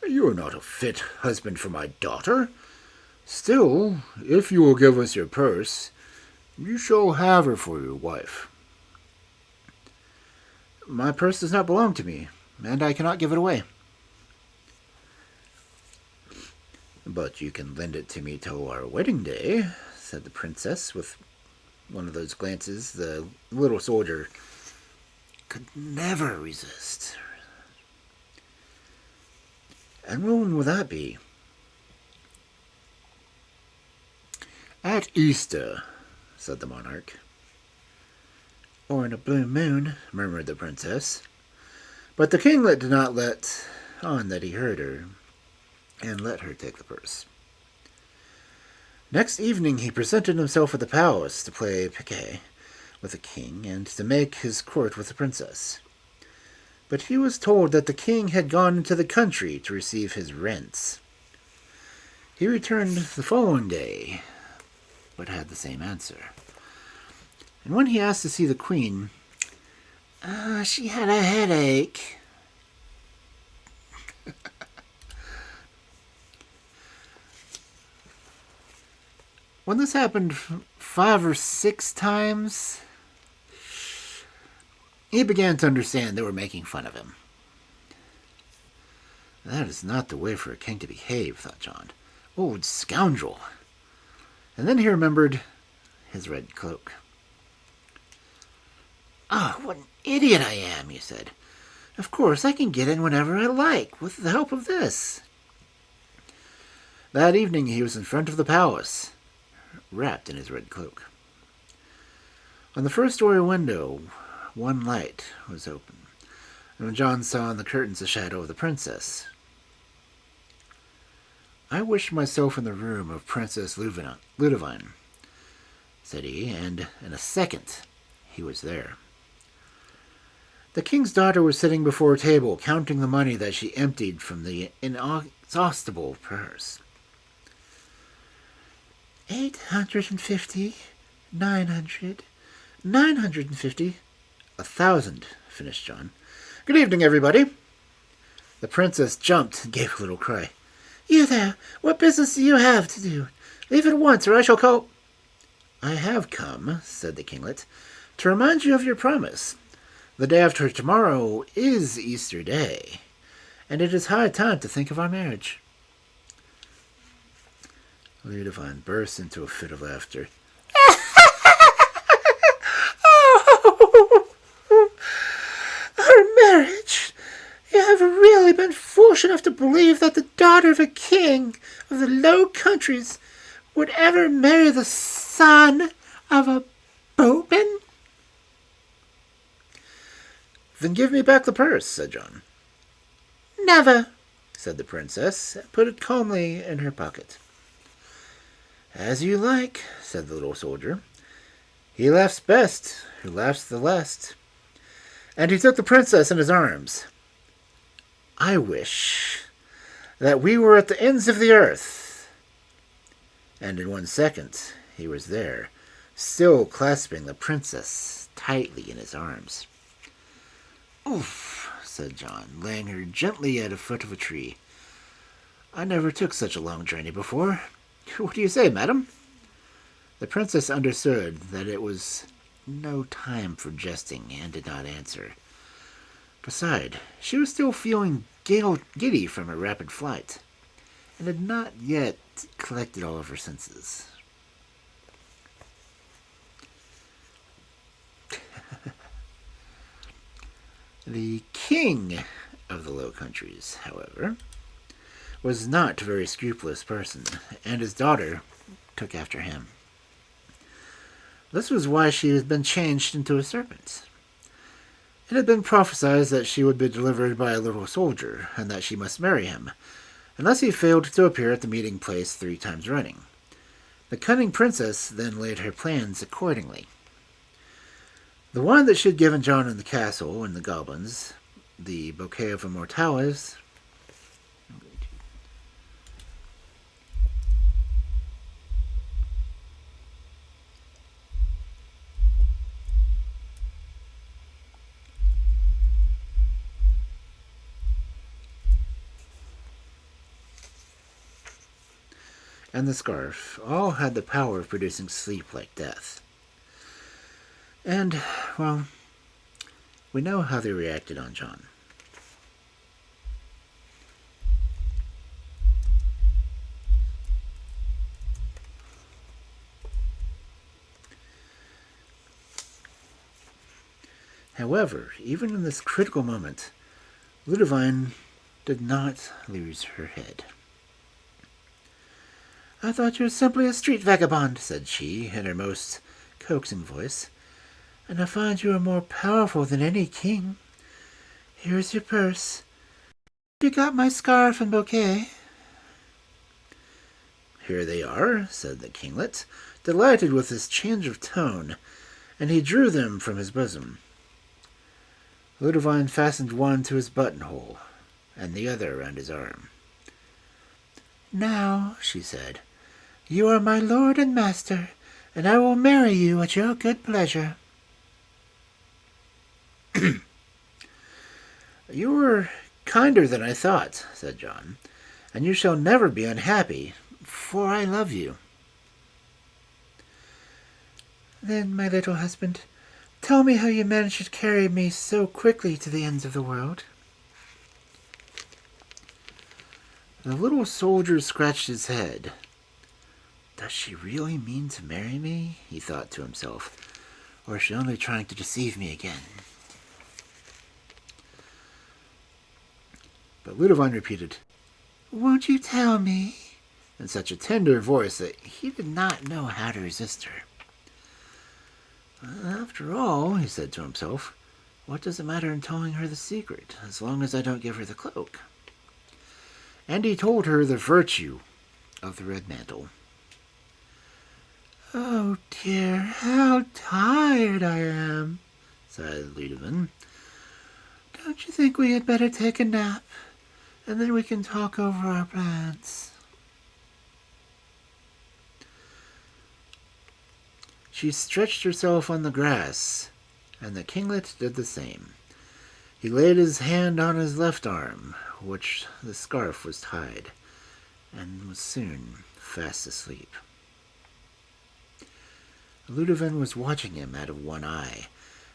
You are not a fit husband for my daughter. Still, if you will give us your purse, you shall have her for your wife. My purse does not belong to me, and I cannot give it away. But you can lend it to me till our wedding day, said the princess with one of those glances the little soldier could never resist. And when will that be? At Easter, said the monarch. Or in a blue moon, murmured the princess. But the kinglet did not let on that he heard her, and let her take the purse. Next evening he presented himself at the palace to play piquet with the king and to make his court with the princess. But he was told that the king had gone into the country to receive his rents. He returned the following day, but had the same answer. And when he asked to see the queen, she had a headache. When this happened 5 or 6 times, he began to understand they were making fun of him. That is not the way for a king to behave, thought John. Old scoundrel. And then he remembered his red cloak. "Ah, what an idiot I am," he said. "Of course I can get in whenever I like, with the help of this." That evening he was in front of the palace, wrapped in his red cloak. On the first-story window, one light was open, and when John saw in the curtains the shadow of the princess, "I wish myself in the room of Princess Ludovine," said he, and in a second he was there. The king's daughter was sitting before a table, counting the money that she emptied from the inexhaustible purse. 850, 900, 950, 1,000, finished John. "Good evening, everybody." The princess jumped and gave a little cry. "You there! What business do you have to do? Leave at once, or I shall call—" "I have come," said the kinglet, "to remind you of your promise. The day after tomorrow is Easter Day, and it is high time to think of our marriage." Ludovine burst into a fit of laughter. "Oh, our marriage! You have really been foolish enough to believe that the daughter of a king of the Low Countries would ever marry the son of a boatman?" "Then give me back the purse," said John. "Never," said the princess, and put it calmly in her pocket. "As you like," said the little soldier. "He laughs best who laughs the last." And he took the princess in his arms. "I wish that we were at the ends of the earth." And in 1 second he was there, still clasping the princess tightly in his arms. "Oof," said John, laying her gently at the foot of a tree. "I never took such a long journey before. What do you say, madam?" The princess understood that it was no time for jesting and did not answer. Besides, she was still feeling giddy from her rapid flight, and had not yet collected all of her senses. The king of the Low Countries, however, was not a very scrupulous person, and his daughter took after him. This was why she had been changed into a serpent. It had been prophesied that she would be delivered by a little soldier, and that she must marry him, unless he failed to appear at the meeting place 3 times running. The cunning princess then laid her plans accordingly. The one that she had given John in the castle and the goblins, the bouquet of immortales, and the scarf all had the power of producing sleep like death. And, well, we know how they reacted on John. However, even in this critical moment, Ludovine did not lose her head. "I thought you were simply a street vagabond," said she, in her most coaxing voice, "and I find you are more powerful than any king. Here is your purse. You got my scarf and bouquet." "Here they are," said the kinglet, delighted with this change of tone, and he drew them from his bosom. Ludovine fastened one to his buttonhole, and the other around his arm. "Now," she said, "you are my lord and master, and I will marry you at your good pleasure." "You were kinder than I thought," said John, "and you shall never be unhappy, for I love you." "Then, my little husband, tell me how you managed to carry me so quickly to the ends of the world." The little soldier scratched his head. "Does she really mean to marry me?" he thought to himself. "Or is she only trying to deceive me again?" But Ludovine repeated, "Won't you tell me?" in such a tender voice that he did not know how to resist her. "After all," he said to himself, "what does it matter in telling her the secret, as long as I don't give her the cloak?" And he told her the virtue of the red mantle. "Oh dear, how tired I am," sighed Ludovine. "Don't you think we had better take a nap, and then we can talk over our plans?" She stretched herself on the grass, and the kinglet did the same. He laid his hand on his left arm, which the scarf was tied, and was soon fast asleep. Ludovine was watching him out of one eye,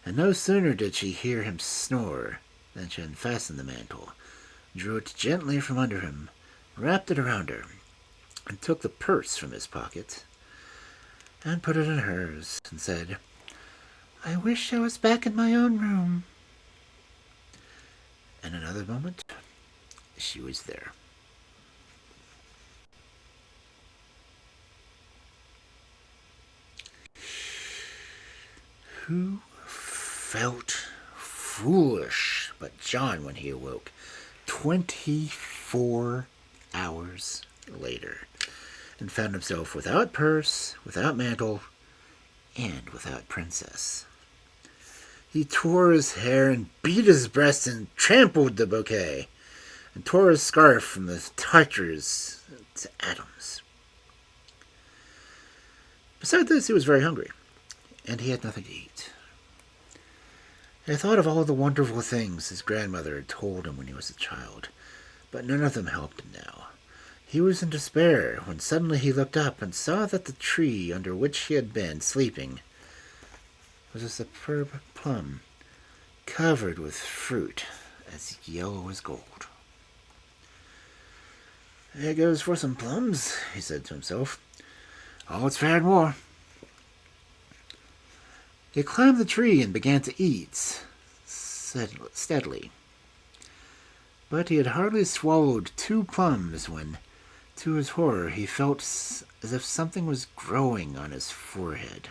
and no sooner did she hear him snore than she unfastened the mantle, drew it gently from under him, wrapped it around her, and took the purse from his pocket, and put it in hers, and said, "I wish I was back in my own room." In another moment, she was there. Who felt foolish but John when he awoke 24 hours later, and found himself without purse, without mantle, and without princess. He tore his hair and beat his breast and trampled the bouquet, and tore his scarf from the touchers to atoms. Besides this, he was very hungry, and he had nothing to eat. He thought of all the wonderful things his grandmother had told him when he was a child, but none of them helped him now. He was in despair when suddenly he looked up and saw that the tree under which he had been sleeping was a superb plum, covered with fruit as yellow as gold. "There goes for some plums," he said to himself. "All it's fair and war." He climbed the tree and began to eat steadily. But he had hardly swallowed 2 plums when, to his horror, he felt as if something was growing on his forehead.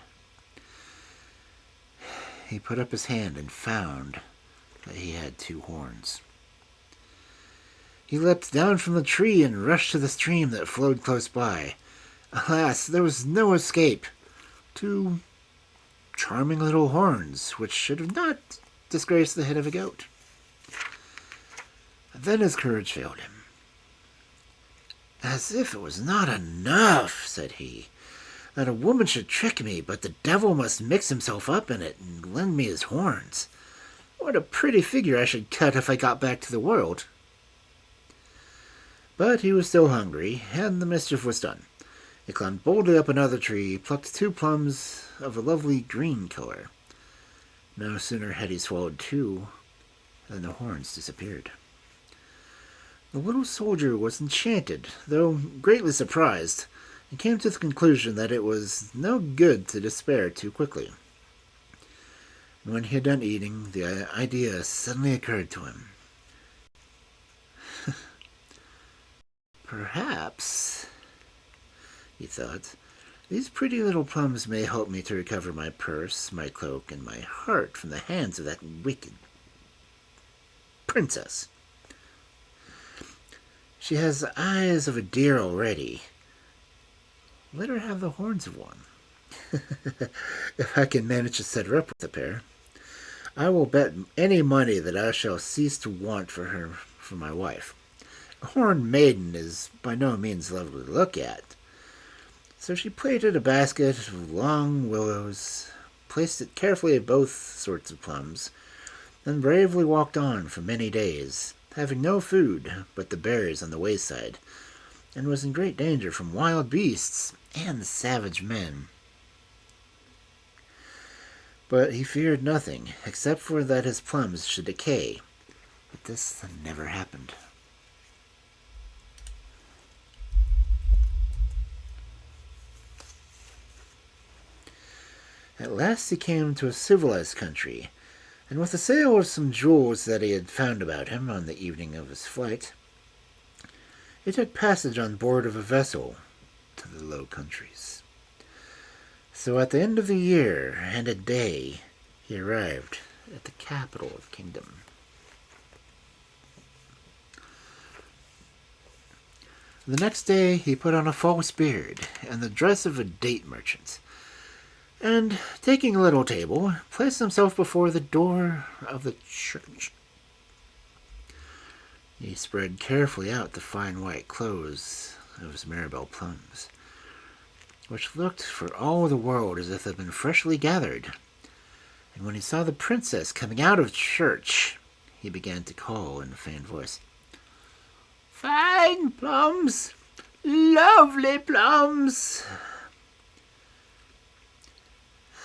He put up his hand and found that he had 2 horns. He leapt down from the tree and rushed to the stream that flowed close by. Alas, there was no escape. 2 charming little horns, which should have not disgraced the head of a goat. Then his courage failed him. "As if it was not enough," said he, "that a woman should trick me, but the devil must mix himself up in it and lend me his horns. What a pretty figure I should cut if I got back to the world." But he was still hungry, and the mischief was done. He climbed boldly up another tree, plucked 2 plums of a lovely green color. No sooner had he swallowed 2 than the horns disappeared. The little soldier was enchanted, though greatly surprised, and came to the conclusion that it was no good to despair too quickly. And when he had done eating, the idea suddenly occurred to him. Perhaps, he thought, these pretty little plums may help me to recover my purse, my cloak, and my heart from the hands of that wicked princess. She has the eyes of a deer already. Let her have the horns of one. If I can manage to set her up with a pair, I will bet any money that I shall cease to want for her for my wife. A horned maiden is by no means lovely to look at. So she plaited a basket of long willows, placed it carefully at both sorts of plums, and bravely walked on for many days, having no food but the berries on the wayside, and was in great danger from wild beasts and savage men. But he feared nothing, except for that his plums should decay. But this never happened. At last he came to a civilized country, and with the sale of some jewels that he had found about him on the evening of his flight, he took passage on board of a vessel to the Low Countries. So at the end of the year and a day, he arrived at the capital of the kingdom. The next day he put on a false beard and the dress of a date merchant, and, taking a little table, placed himself before the door of the church. He spread carefully out the fine white clothes of his Maribel plums, which looked for all the world as if they had been freshly gathered. And when he saw the princess coming out of church, he began to call in a faint voice, "Fine plums! Lovely plums!"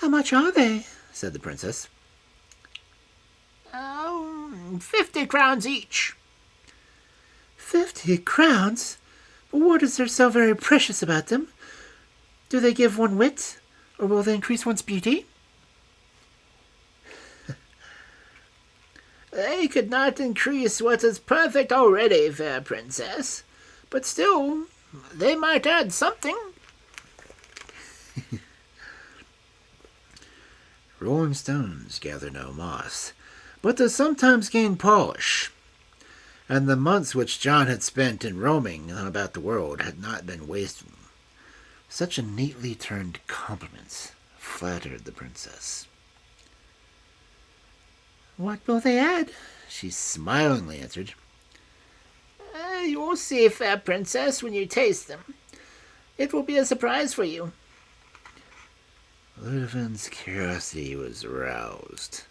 "How much are they?" said the princess. 50 crowns each." 50 crowns? But what is there so very precious about them? Do they give one wit, or will they increase one's beauty? "They could not increase what is perfect already, fair princess, but still, they might add something." Rolling stones gather no moss, but they sometimes gain polish, and the months which John had spent in roaming about the world had not been wasted. Such a neatly turned compliment flattered the princess. "What will they add?" she smilingly answered. "You will see, fair princess, when you taste them. It will be a surprise for you." Ludovind's curiosity was aroused.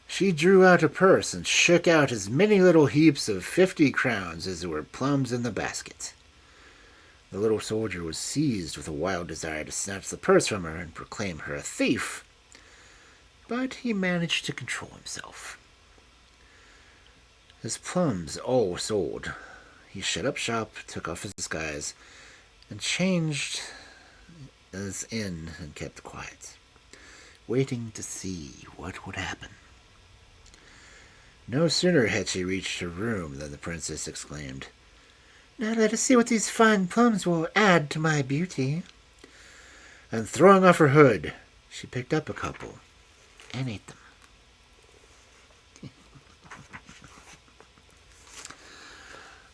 She drew out a purse and shook out as many little heaps of 50 crowns as there were plums in the basket. The little soldier was seized with a wild desire to snatch the purse from her and proclaim her a thief, but he managed to control himself. His plums all sold. He shut up shop, took off his disguise, and changed as in and kept quiet, waiting to see what would happen. No sooner had she reached her room than the princess exclaimed, "Now let us see what these fine plums will add to my beauty." And throwing off her hood, she picked up a couple and ate them.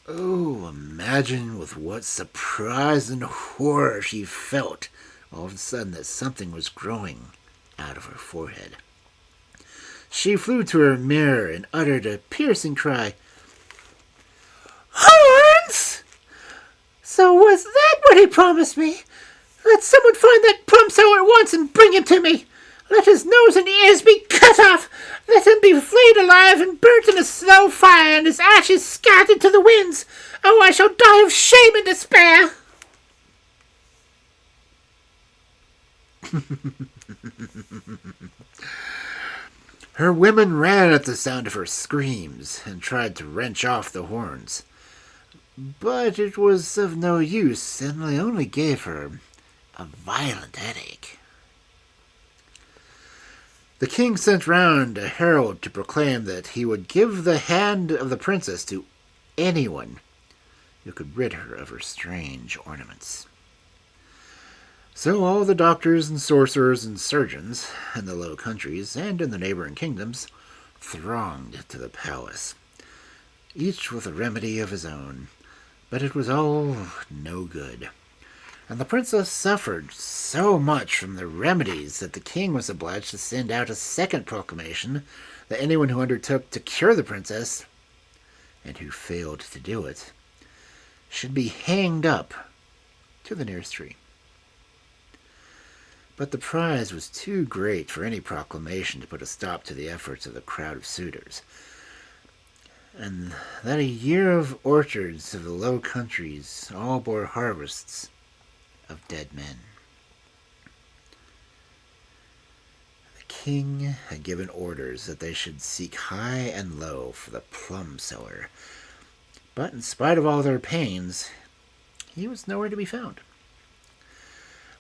Oh, imagine with what surprise and horror she felt all of a sudden that something was growing out of her forehead. She flew to her mirror and uttered a piercing cry. "Horns! So was that what he promised me? Let someone find that plum seller at once and bring him to me. Let his nose and ears be cut off. Let him be flayed alive and burnt in a slow fire, and his ashes scattered to the winds. Oh, I shall die of shame and despair." Her women ran at the sound of her screams and tried to wrench off the horns. But it was of no use, and they only gave her a violent headache. The king sent round a herald to proclaim that he would give the hand of the princess to anyone who could rid her of her strange ornaments. So all the doctors and sorcerers and surgeons in the Low Countries and in the neighboring kingdoms thronged to the palace, each with a remedy of his own, but it was all no good. And the princess suffered so much from the remedies that the king was obliged to send out a second proclamation that anyone who undertook to cure the princess, and who failed to do it, should be hanged up to the nearest tree. But the prize was too great for any proclamation to put a stop to the efforts of the crowd of suitors, and that a year of orchards of the Low Countries all bore harvests of dead men. The king had given orders that they should seek high and low for the plum seller, but in spite of all their pains, he was nowhere to be found.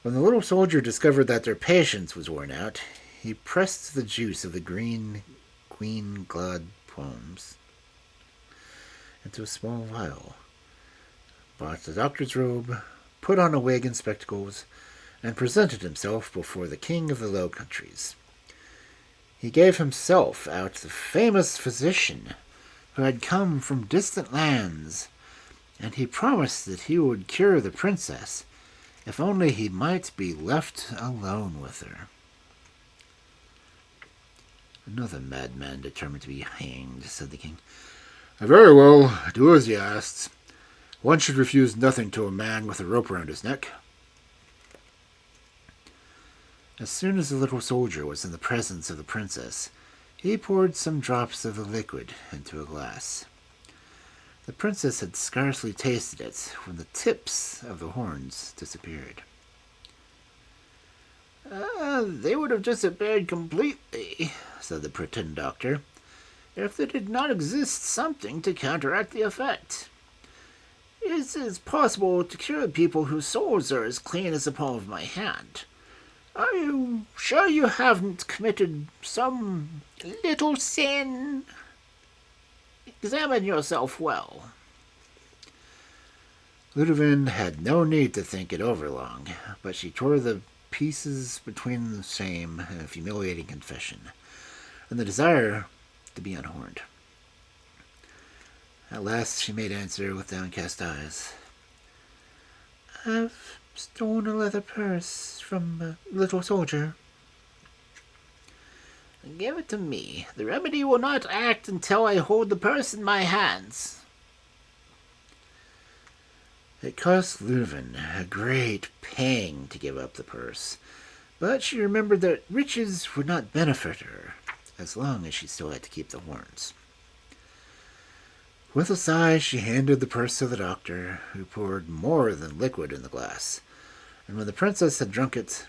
When the little soldier discovered that their patience was worn out, he pressed the juice of the green queen glad plums into a small vial, bought the doctor's robe, put on a wig and spectacles, and presented himself before the king of the Low Countries. He gave himself out the famous physician who had come from distant lands, and he promised that he would cure the princess if only he might be left alone with her. Another madman determined to be hanged, said the king. Very well, do as he asks. One should refuse nothing to a man with a rope around his neck. As soon as the little soldier was in the presence of the princess, he poured some drops of the liquid into a glass. The princess had scarcely tasted it when the tips of the horns disappeared. They would have disappeared completely, said the pretend doctor, if there did not exist something to counteract the effect. It is possible to cure people whose souls are as clean as the palm of my hand. Are you sure you haven't committed some little sin? Examine yourself well. Ludovine had no need to think it over long, but she tore the pieces between the shame and a humiliating confession, and the desire to be unhorned. At last she made answer with downcast eyes. I've stolen a leather purse from a little soldier. Give it to me. The remedy will not act until I hold the purse in my hands. It cost Ludovine a great pang to give up the purse, but she remembered that riches would not benefit her as long as she still had to keep the horns. With a sigh, she handed the purse to the doctor, who poured more than liquid in the glass, and when the princess had drunk it,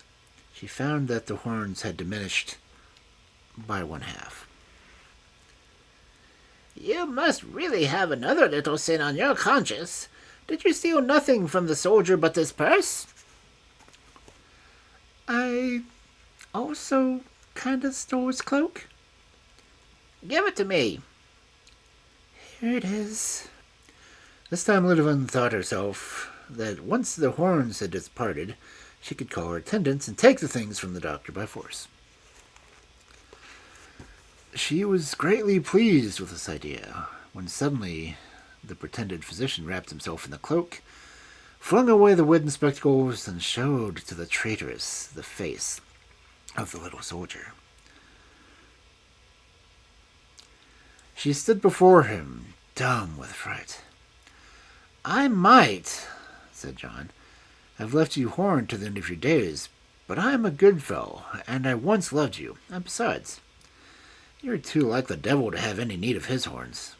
she found that the horns had diminished by 1/2. You must really have another little sin on your conscience. Did you steal nothing from the soldier but this purse? I also kind of stole his cloak. Give it to me. Here it is. This time Ludovine thought herself that once the horns had departed, she could call her attendants and take the things from the doctor by force. She was greatly pleased with this idea, when suddenly the pretended physician wrapped himself in the cloak, flung away the wooden spectacles, and showed to the traitress the face of the little soldier. She stood before him, dumb with fright. I might, said John, have left you horned to the end of your days, but I am a good fellow, and I once loved you, and besides, you're too like the devil to have any need of his horns.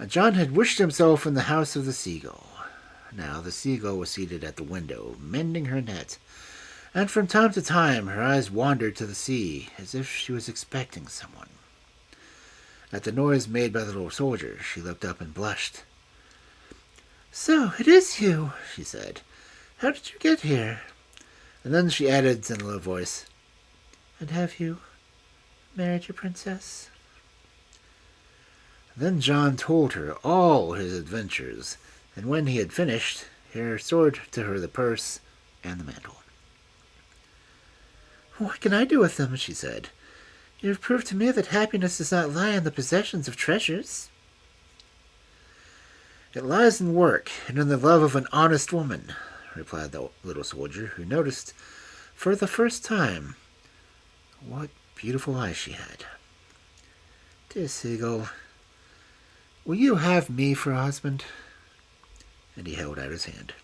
John had wished himself in the house of the seagull. Now the seagull was seated at the window, mending her net, and from time to time her eyes wandered to the sea, as if she was expecting someone. At the noise made by the little soldier, she looked up and blushed. "So, it is you," she said. "How did you get here?" And then she added in a low voice, "And have you married your princess?" Then John told her all his adventures, and when he had finished, he restored to her the purse and the mantle. "What can I do with them?" she said. "You have proved to me that happiness does not lie in the possessions of treasures." "It lies in work and in the love of an honest woman," replied the little soldier, who noticed for the first time what beautiful eyes she had. "Dear seagull, will you have me for a husband?" And he held out his hand.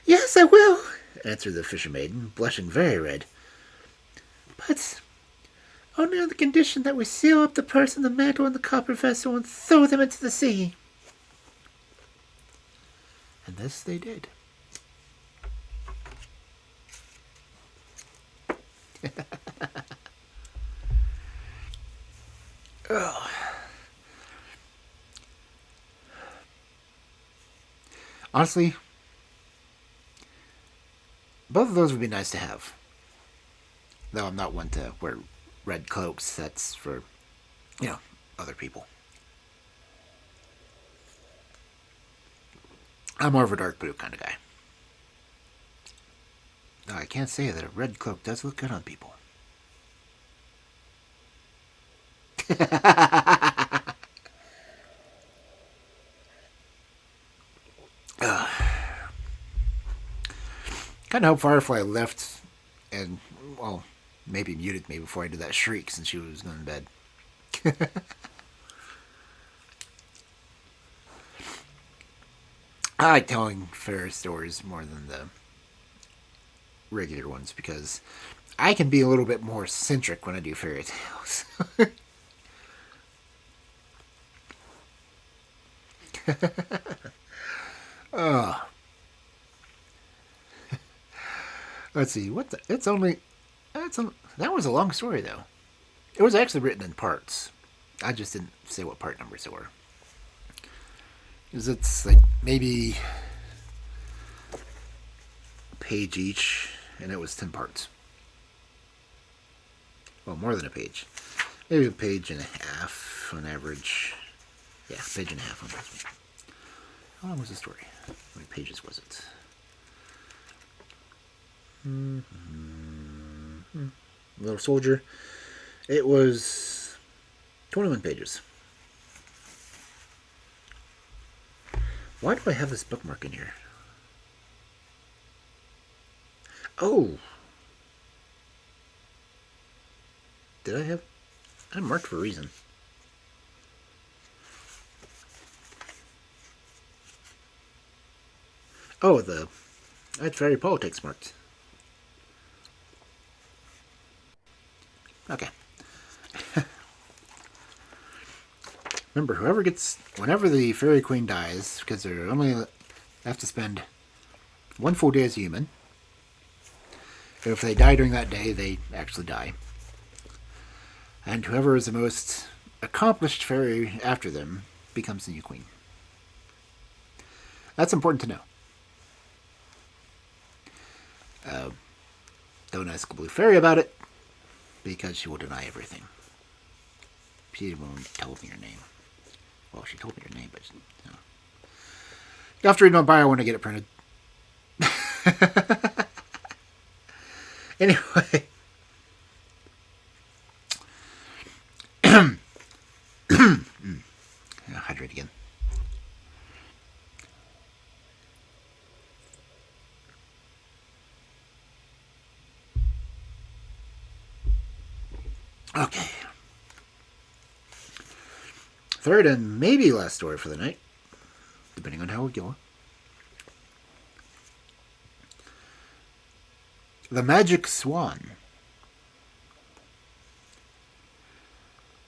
"Yes, I will," answered the fisher maiden, blushing very red. "But only on the condition that we seal up the purse and the mantle in the copper vessel and throw them into the sea." And this they did. Oh. Honestly, both of those would be nice to have. Though I'm not one to wear red cloaks. That's for, other people. I'm more of a dark blue kind of guy. Though I can't say that a red cloak does look good on people. Kind of hope Firefly left and, well, maybe muted me before I did that shriek since she was going to bed. I like telling fairy stories more than the regular ones because I can be a little bit more centric when I do fairy tales. Oh. Let's see. That was a long story though. It was actually written in parts. I just didn't say what part numbers it were. Because it's like maybe a page each, and it was 10 parts. Well, more than a page. Maybe a page and a half on average. Yeah, page and a half on average. How long was the story? How many pages was it? Little Soldier. It was 21 pages. Why do I have this bookmark in here? Oh. Did I have? I marked for a reason. Oh, I had Fairy Politics marked. Okay. Remember, whenever the Fairy Queen dies, because they only have to spend one full day as a human. If they die during that day, they actually die. And whoever is the most accomplished fairy after them becomes the new queen. That's important to know. Don't ask a blue fairy about it, because she will deny everything. She won't tell me her name. Well, she told me her name, but you have to read my bio when I get it printed. Anyway. Hydrate again. Okay. Third and maybe last story for the night, depending on how we go. The Magic Swan.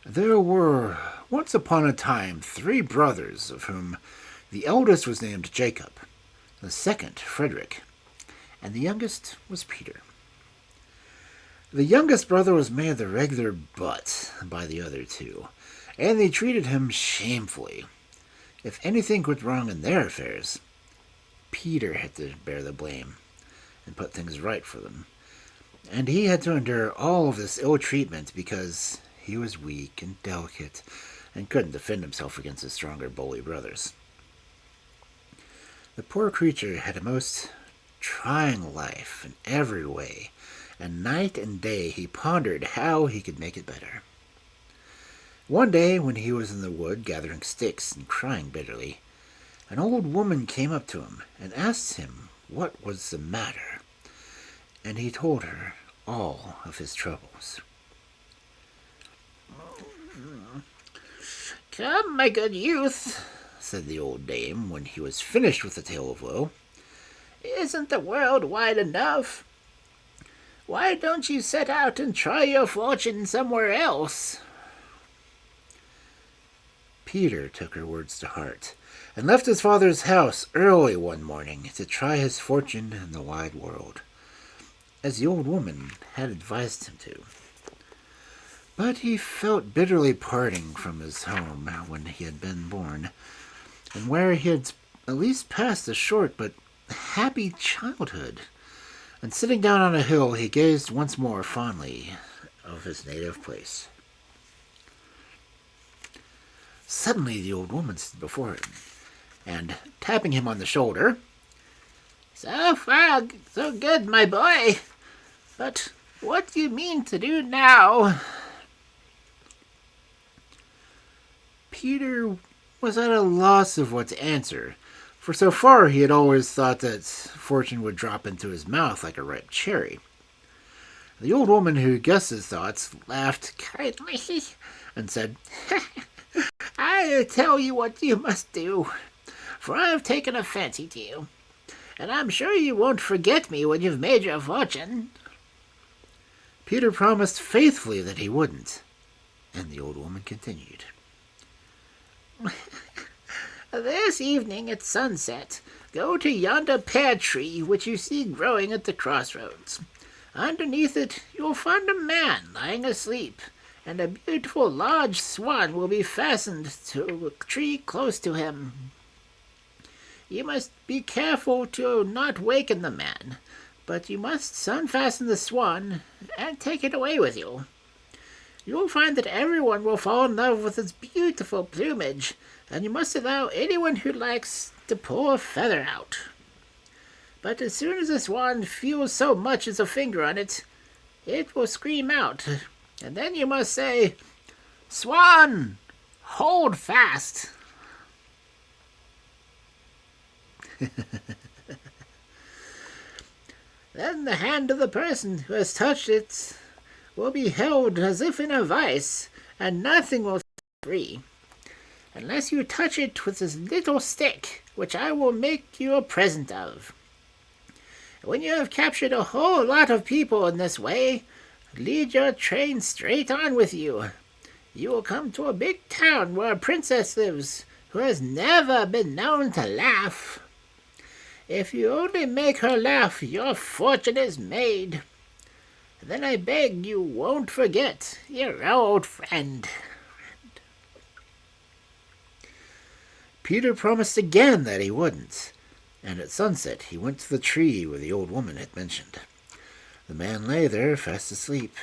There were once upon a time 3 brothers, of whom The eldest was named Jacob, the second Frederick, and the youngest was Peter. The youngest brother was made the regular butt by the other two, and they treated him shamefully. If anything went wrong in their affairs, Peter had to bear the blame and put things right for them. And he had to endure all of this ill treatment because he was weak and delicate and couldn't defend himself against his stronger bully brothers. The poor creature had a most trying life in every way, and night and day he pondered how he could make it better. One day, when he was in the wood gathering sticks and crying bitterly, an old woman came up to him and asked him what was the matter, and he told her all of his troubles. "Come, my good youth," said the old dame when he was finished with the tale of woe. "Isn't the world wide enough? Why don't you set out and try your fortune somewhere else?" Peter took her words to heart and left his father's house early one morning to try his fortune in the wide world, as the old woman had advised him to. But he felt bitterly parting from his home when he had been born, and where he had at least passed a short but happy childhood. And sitting down on a hill, he gazed once more fondly of his native place. Suddenly the old woman stood before him, and, tapping him on the shoulder, "So far, so good, my boy. But what do you mean to do now?" Peter was at a loss of what to answer, for so far he had always thought that fortune would drop into his mouth like a ripe cherry. The old woman, who guessed his thoughts, laughed kindly and said, "I tell you what you must do, for I have taken a fancy to you, and I'm sure you won't forget me when you've made your fortune." Peter promised faithfully that he wouldn't, and the old woman continued. "This evening at sunset, go to yonder pear tree which you see growing at the crossroads. Underneath it you'll find a man lying asleep, and a beautiful large swan will be fastened to a tree close to him. You must be careful to not waken the man, but you must unfasten the swan and take it away with you. You'll find that everyone will fall in love with its beautiful plumage, and you must allow anyone who likes to pull a feather out. But as soon as the swan feels so much as a finger on it, it will scream out, and then you must say, 'Swan, hold fast.'" "Then the hand of the person who has touched it will be held as if in a vice, and nothing will set free, unless you touch it with this little stick, which I will make you a present of. When you have captured a whole lot of people in this way, lead your train straight on with you. You will come to a big town where a princess lives who has never been known to laugh. If you only make her laugh, your fortune is made. Then I beg you won't forget your old friend." Peter promised again that he wouldn't, and at sunset he went to the tree where the old woman had mentioned. The man lay there fast asleep,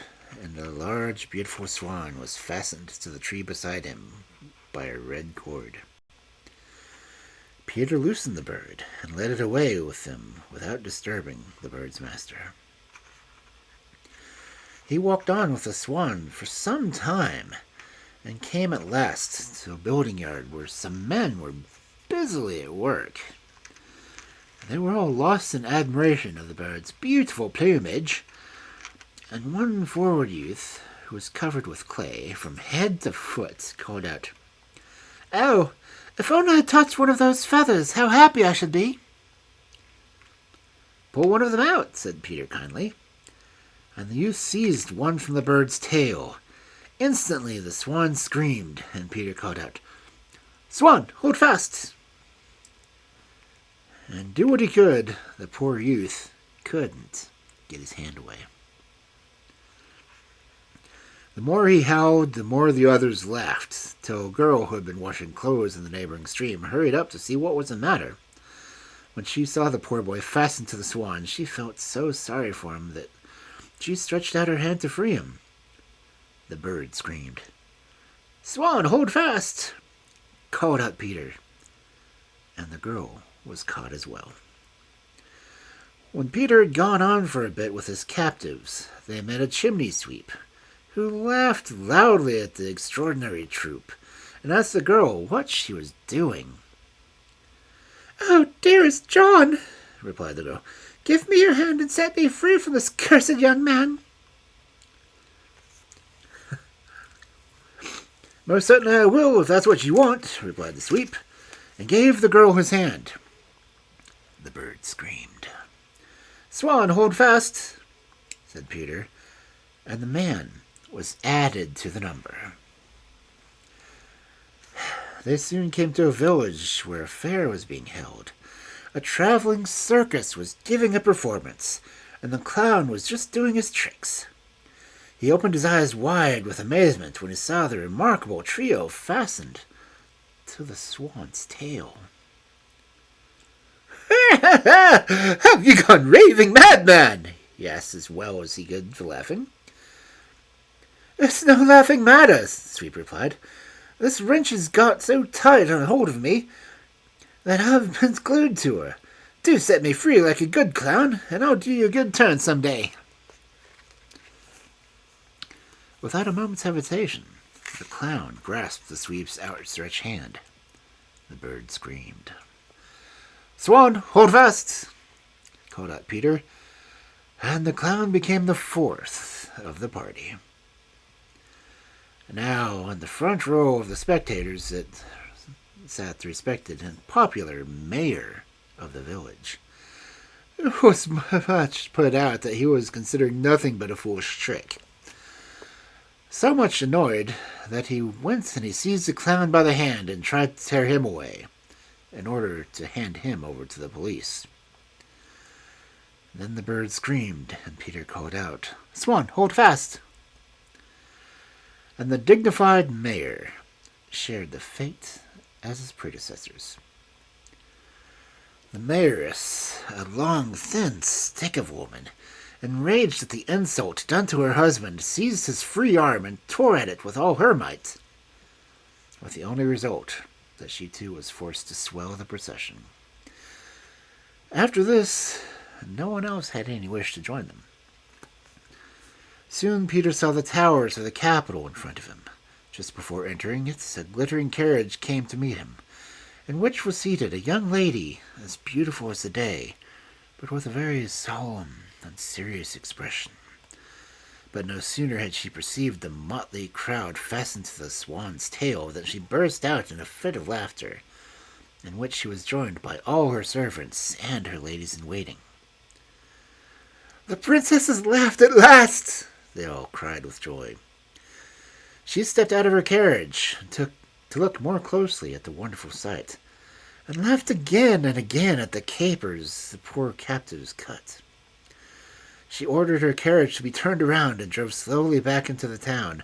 and a large, beautiful swan was fastened to the tree beside him by a red cord. Peter loosened the bird and led it away with him without disturbing the bird's master. He walked on with the swan for some time, and came at last to a building yard where some men were busily at work. They were all lost in admiration of the bird's beautiful plumage, and one forward youth, who was covered with clay from head to foot, called out, "Oh, if only I had touched one of those feathers, how happy I should be!" "Pull one of them out," said Peter kindly. And the youth seized one from the bird's tail. Instantly the swan screamed, and Peter called out, "Swan, hold fast!" And do what he could, the poor youth couldn't get his hand away. The more he howled, the more the others laughed, till a girl who had been washing clothes in the neighboring stream hurried up to see what was the matter. When she saw the poor boy fastened to the swan, she felt so sorry for him that she stretched out her hand to free him. The bird screamed. "Swan, hold fast!" called out Peter, and the girl was caught as well. When Peter had gone on for a bit with his captives, they met a chimney sweep, who laughed loudly at the extraordinary troop, and asked the girl what she was doing. "Oh, dearest John," replied the girl, "give me your hand and set me free from this cursed young man." "Most certainly I will, if that's what you want," replied the sweep, and gave the girl his hand. The bird screamed. "Swan, hold fast," said Peter, and the man was added to the number. They soon came to a village where a fair was being held. A traveling circus was giving a performance, and the clown was just doing his tricks. He opened his eyes wide with amazement when he saw the remarkable trio fastened to the swan's tail. "Have you gone raving madman?" he asked as well as he could for laughing. "It's no laughing matter," the sweep replied. "This wrench has got so tight on hold of me that I've been glued to her. Do set me free like a good clown, and I'll do you a good turn some day." Without a moment's hesitation, the clown grasped the sweep's outstretched hand. The bird screamed. "Swan, hold fast!" called out Peter, and the clown became the fourth of the party. Now, in the front row of the spectators sat the respected and popular mayor of the village, who was much put out that he was considering nothing but a foolish trick. So much annoyed that he went and he seized the clown by the hand and tried to tear him away, in order to hand him over to the police. Then the bird screamed, and Peter called out, "Swan, hold fast!" And the dignified mayor shared the fate as his predecessors. The mayoress, a long, thin stick of a woman, enraged at the insult done to her husband, seized his free arm and tore at it with all her might, with the only result that she too was forced to swell the procession. After this, no one else had any wish to join them. Soon Peter saw the towers of the capital in front of him. Just before entering it, a glittering carriage came to meet him, in which was seated a young lady as beautiful as the day, but with a very solemn and serious expression. But no sooner had she perceived the motley crowd fastened to the swan's tail than she burst out in a fit of laughter, in which she was joined by all her servants and her ladies-in-waiting. "The princess has laughed at last!" they all cried with joy. She stepped out of her carriage and took to look more closely at the wonderful sight, and laughed again and again at the capers the poor captives cut. She ordered her carriage to be turned around and drove slowly back into the town,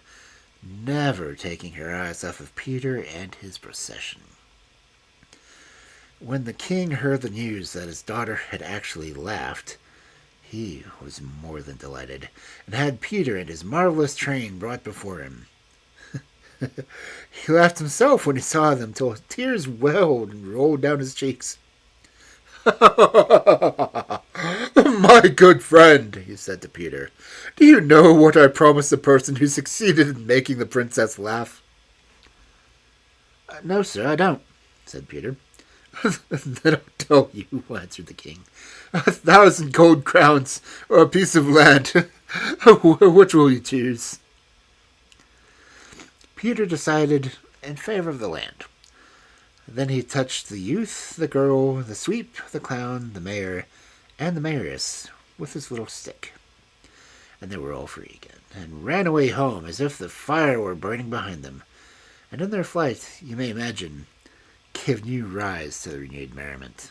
never taking her eyes off of Peter and his procession. When the king heard the news that his daughter had actually laughed, he was more than delighted, and had Peter and his marvelous train brought before him. He laughed himself when he saw them, till tears welled and rolled down his cheeks. "My good friend," he said to Peter, "do you know what I promised the person who succeeded in making the princess laugh?" "No, sir, I don't," said Peter. "Then I'll tell you," answered the king. 1,000 gold crowns or a piece of land. Which will you choose?" Peter decided in favor of the land. Then he touched the youth, the girl, the sweep, the clown, the mayor, and the mayoress with his little stick. And they were all free again, and ran away home as if the fire were burning behind them. And in their flight, you may imagine, gave new rise to the renewed merriment.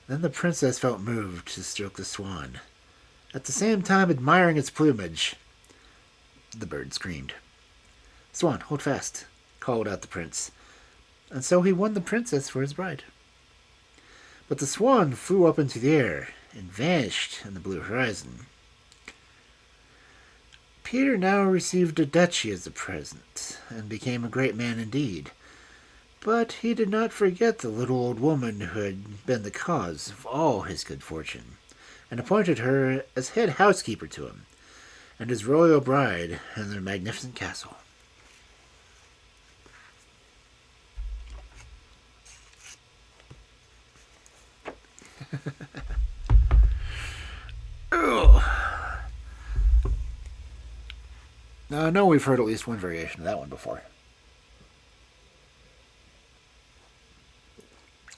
Then the princess felt moved to stroke the swan, at the same time admiring its plumage. The bird screamed. "Swan, hold fast," called out the prince, and so he won the princess for his bride. But the swan flew up into the air and vanished in the blue horizon. Peter now received a duchy as a present, and became a great man indeed. But he did not forget the little old woman who had been the cause of all his good fortune, and appointed her as head housekeeper to him, and his royal bride in their magnificent castle. Now, I know we've heard at least one variation of that one before.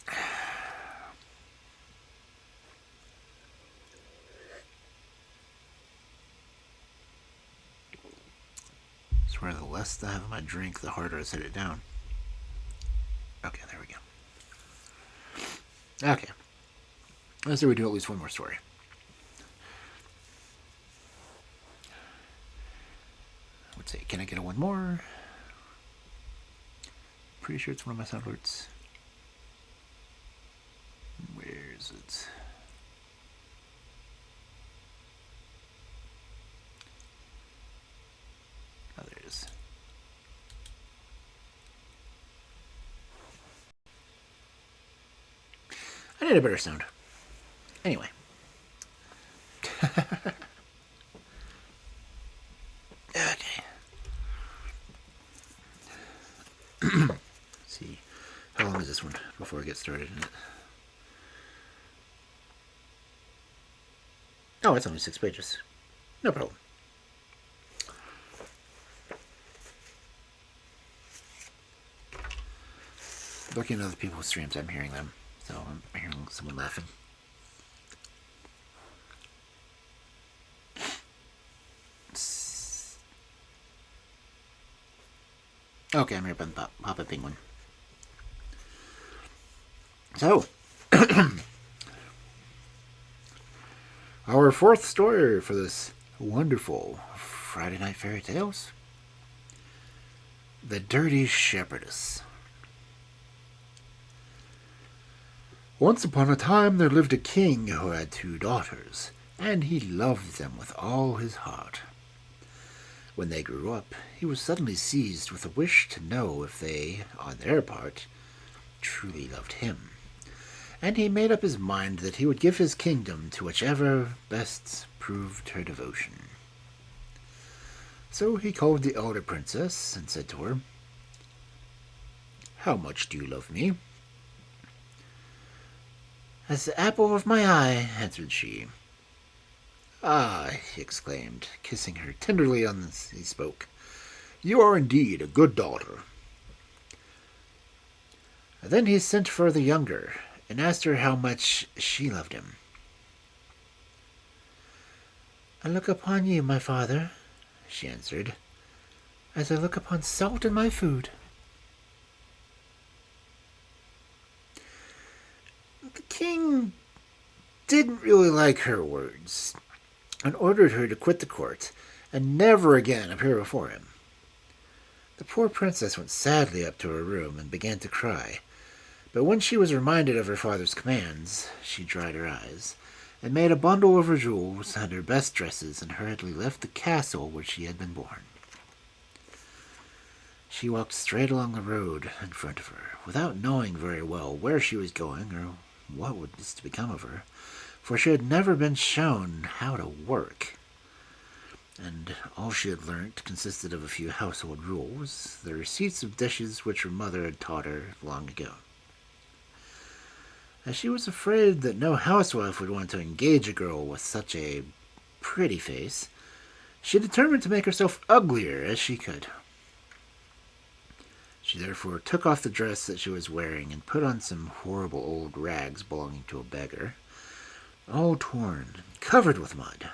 I swear, the less I have in my drink, the harder I set it down. Okay, there we go. Okay. Let's say we do at least one more story. Let's see, can I get a one more? Pretty sure it's one of my sound alerts. Where is it? Oh, there it is. I need a better sound. Anyway. Okay. Let's see. How long is this one before I get started in it? Oh, it's only 6 pages. No problem. Looking at other people's streams, I'm hearing them. So I'm hearing someone laughing. Okay, I'm here by the Pop-Up Penguin. So, our fourth story for this wonderful Friday Night Fairy Tales. The Dirty Shepherdess. Once upon a time there lived a king who had 2 daughters, and he loved them with all his heart. When they grew up, he was suddenly seized with a wish to know if they, on their part, truly loved him, and he made up his mind that he would give his kingdom to whichever best proved her devotion. So he called the elder princess and said to her, "How much do you love me?" "As the apple of my eye," answered she. "Ah," he exclaimed, kissing her tenderly as he spoke, "you are indeed a good daughter." Then he sent for the younger, and asked her how much she loved him. "I look upon you, my father," she answered, "as I look upon salt in my food." The king didn't really like her words, and ordered her to quit the court, and never again appear before him. The poor princess went sadly up to her room and began to cry, but when she was reminded of her father's commands, she dried her eyes, and made a bundle of her jewels and her best dresses, and hurriedly left the castle where she had been born. She walked straight along the road in front of her, without knowing very well where she was going or what was to become of her, for she had never been shown how to work, and all she had learnt consisted of a few household rules, the receipts of dishes which her mother had taught her long ago. As she was afraid that no housewife would want to engage a girl with such a pretty face, she determined to make herself uglier as she could. She therefore took off the dress that she was wearing and put on some horrible old rags belonging to a beggar, all torn and covered with mud.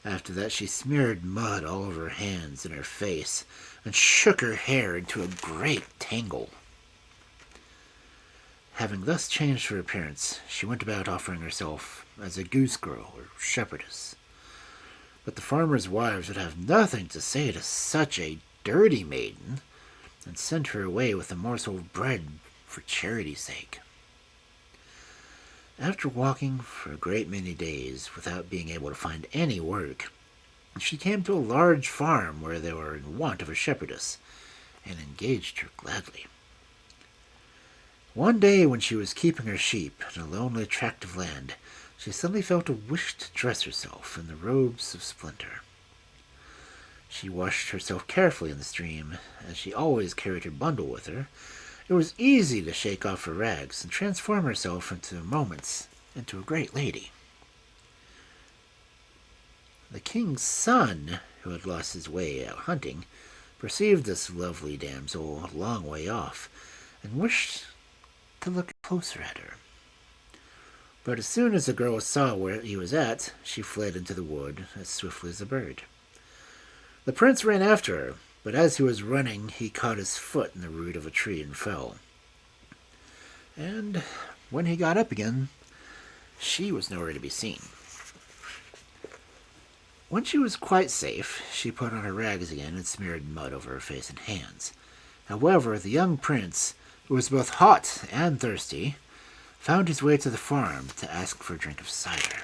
After that she smeared mud all over her hands and her face, and shook her hair into a great tangle. Having thus changed her appearance, she went about offering herself as a goose girl or shepherdess. But the farmers' wives would have nothing to say to such a dirty maiden, and sent her away with a morsel of bread for charity's sake. After walking for a great many days without being able to find any work, she came to a large farm where they were in want of a shepherdess, and engaged her gladly. One day when she was keeping her sheep in a lonely tract of land, she suddenly felt a wish to dress herself in the robes of splendor. She washed herself carefully in the stream, as she always carried her bundle with her. It was easy to shake off her rags and transform herself into moments into a great lady. The king's son, who had lost his way out hunting, perceived this lovely damsel a long way off, and wished to look closer at her. But as soon as the girl saw where he was at, she fled into the wood as swiftly as a bird. The prince ran after her, but as he was running, he caught his foot in the root of a tree and fell. And when he got up again, she was nowhere to be seen. When she was quite safe, she put on her rags again and smeared mud over her face and hands. However, the young prince, who was both hot and thirsty, found his way to the farm to ask for a drink of cider.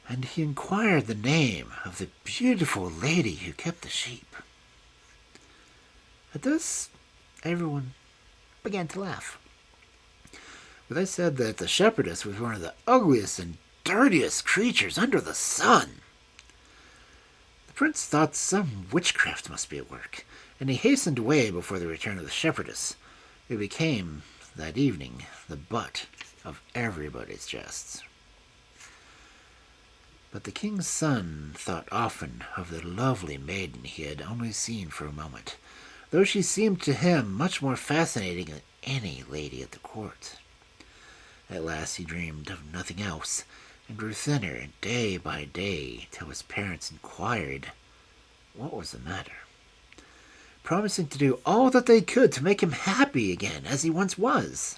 And he inquired the name of the beautiful lady who kept the sheep. At this, everyone began to laugh. For they said that the shepherdess was one of the ugliest and dirtiest creatures under the sun. The prince thought some witchcraft must be at work, and he hastened away before the return of the shepherdess, who became, that evening, the butt of everybody's jests. But the king's son thought often of the lovely maiden he had only seen for a moment, though she seemed to him much more fascinating than any lady at the court. At last he dreamed of nothing else, and grew thinner day by day till his parents inquired what was the matter, promising to do all that they could to make him happy again as he once was.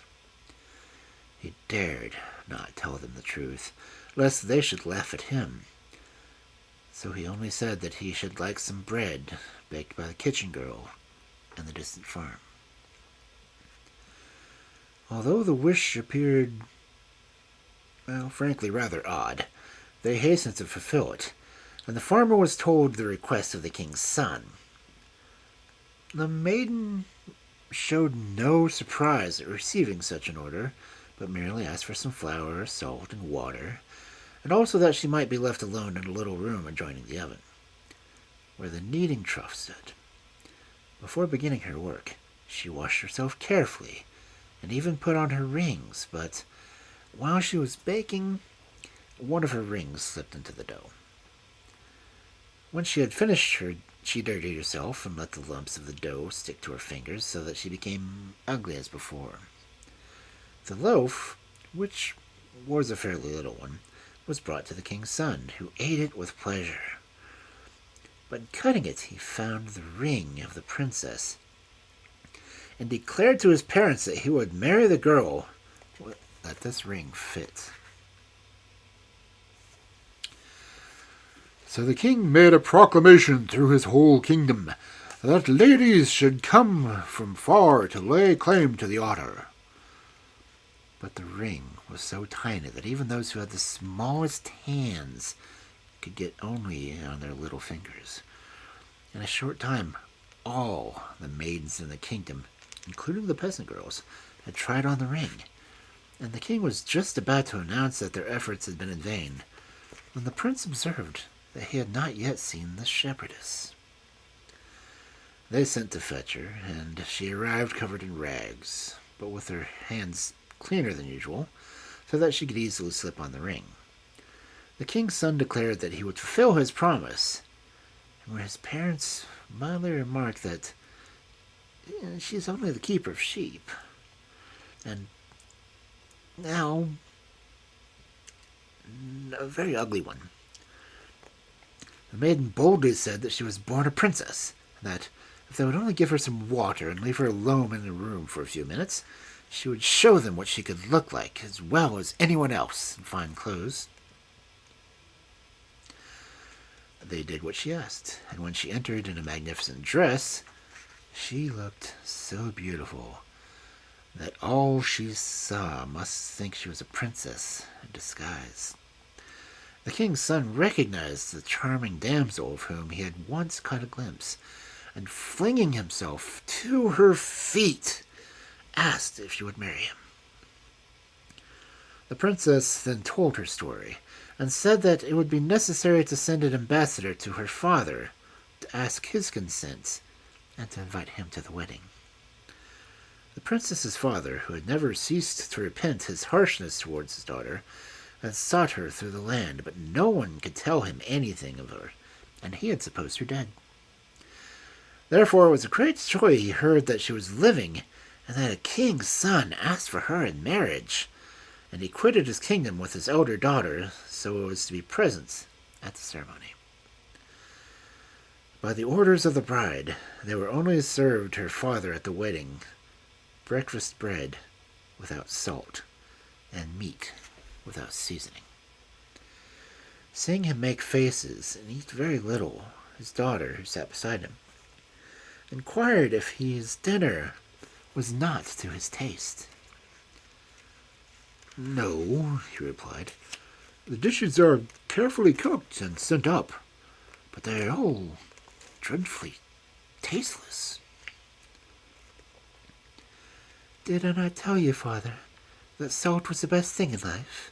He dared not tell them the truth, lest they should laugh at him. So he only said that he should like some bread baked by the kitchen girl in the distant farm. Although the wish appeared, well, frankly, rather odd, they hastened to fulfill it, and the farmer was told the request of the king's son. The maiden showed no surprise at receiving such an order, but merely asked for some flour, salt, and water, and also that she might be left alone in a little room adjoining the oven, where the kneading trough stood. Before beginning her work, she washed herself carefully, and even put on her rings, but while she was baking, one of her rings slipped into the dough. When she had finished she dirtied herself and let the lumps of the dough stick to her fingers so that she became ugly as before. The loaf, which was a fairly little one, was brought to the king's son, who ate it with pleasure. But in cutting it, he found the ring of the princess, and declared to his parents that he would marry the girl that this ring fit. So the king made a proclamation through his whole kingdom that ladies should come from far to lay claim to the honor. But the ring was so tiny that even those who had the smallest hands could get only on their little fingers. In a short time, all the maidens in the kingdom, including the peasant girls, had tried on the ring, and the king was just about to announce that their efforts had been in vain, when the prince observed that he had not yet seen the shepherdess. They sent to fetch her, and she arrived covered in rags, but with her hands cleaner than usual, so that she could easily slip on the ring. The king's son declared that he would fulfill his promise, and when his parents mildly remarked that she is only the keeper of sheep, and now a very ugly one, the maiden boldly said that she was born a princess, and that if they would only give her some water and leave her alone in the room for a few minutes, She would show them what she could look like as well as anyone else in fine clothes. They did what she asked, and when she entered in a magnificent dress, she looked so beautiful that all she saw must think she was a princess in disguise. The king's son recognized the charming damsel of whom he had once caught a glimpse, and flinging himself to her feet, asked if she would marry him. The princess then told her story, and said that it would be necessary to send an ambassador to her father to ask his consent and to invite him to the wedding. The princess's father, who had never ceased to repent his harshness towards his daughter, had sought her through the land, but no one could tell him anything of her, and he had supposed her dead. Therefore it was a great joy he heard that she was living, and that a king's son asked for her in marriage, and he quitted his kingdom with his elder daughter, so as to be present at the ceremony. By the orders of the bride, there were only served her father at the wedding breakfast bread without salt, and meat without seasoning. Seeing him make faces and eat very little, his daughter, who sat beside him, inquired if his dinner was not to his taste. "No," he replied. "The dishes are carefully cooked and sent up, but they are all dreadfully tasteless." "Did I not tell you, father, that salt was the best thing in life?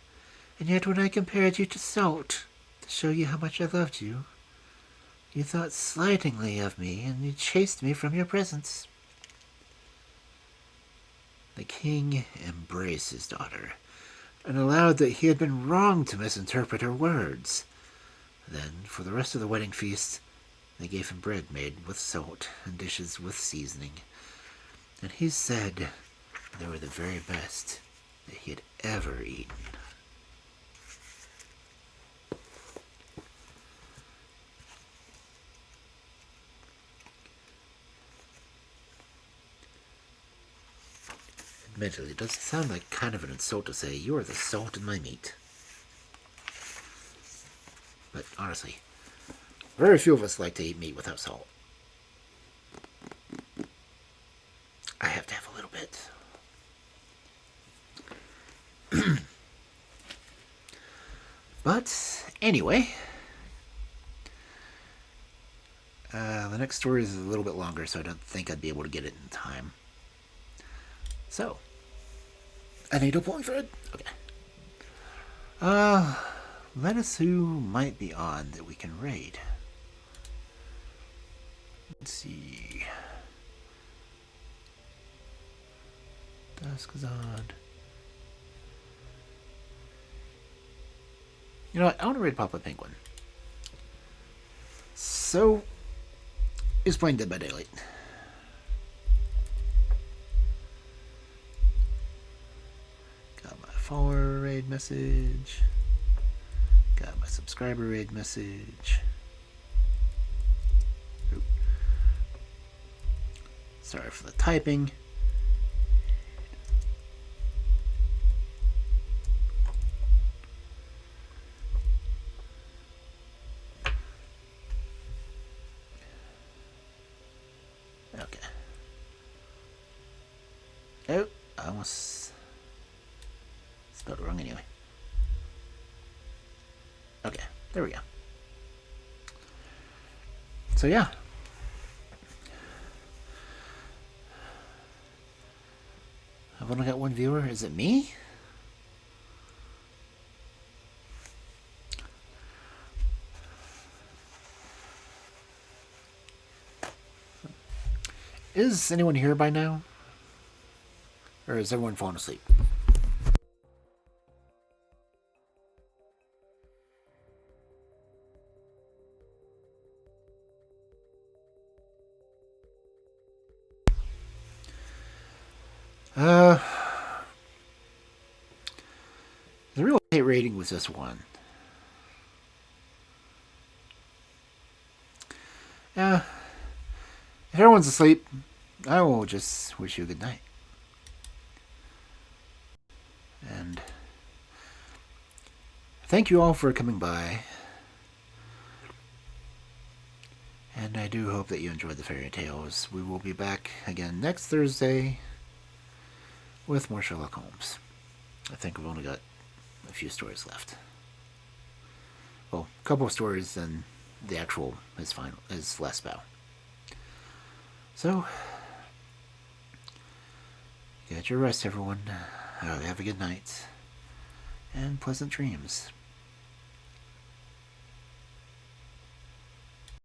And yet when I compared you to salt, to show you how much I loved you, you thought slightingly of me, and you chased me from your presence." The king embraced his daughter, and allowed that he had been wrong to misinterpret her words. Then, for the rest of the wedding feast, they gave him bread made with salt and dishes with seasoning, and he said they were the very best that he had ever eaten. Admittedly, it does sound like kind of an insult to say, "You are the salt in my meat." But honestly, very few of us like to eat meat without salt. I have to have a little bit. But anyway, the next story is a little bit longer, so I don't think I'd be able to get it in time. So, a needle pulling thread? Okay. Let us who might be on that we can raid. Let's see. Dusk is on. You know what? I want to raid Papa Penguin. So, he's playing Dead by Daylight. Got my follower raid message. Got my subscriber raid message. Oop. Sorry for the typing. Okay. Oh, I almost spelled it wrong anyway. Okay, there we go. So yeah. I've only got one viewer. Is it me? Is anyone here by now? Or is everyone falling asleep? The real hate rating was this one. Yeah. If everyone's asleep, I will just wish you a good night. And thank you all for coming by. And I do hope that you enjoyed the fairy tales. We will be back again next Thursday with more Sherlock Holmes. I think we've only got a few stories left. Well, a couple of stories, and the actual is last bow. So, get your rest, everyone. Have a good night and pleasant dreams.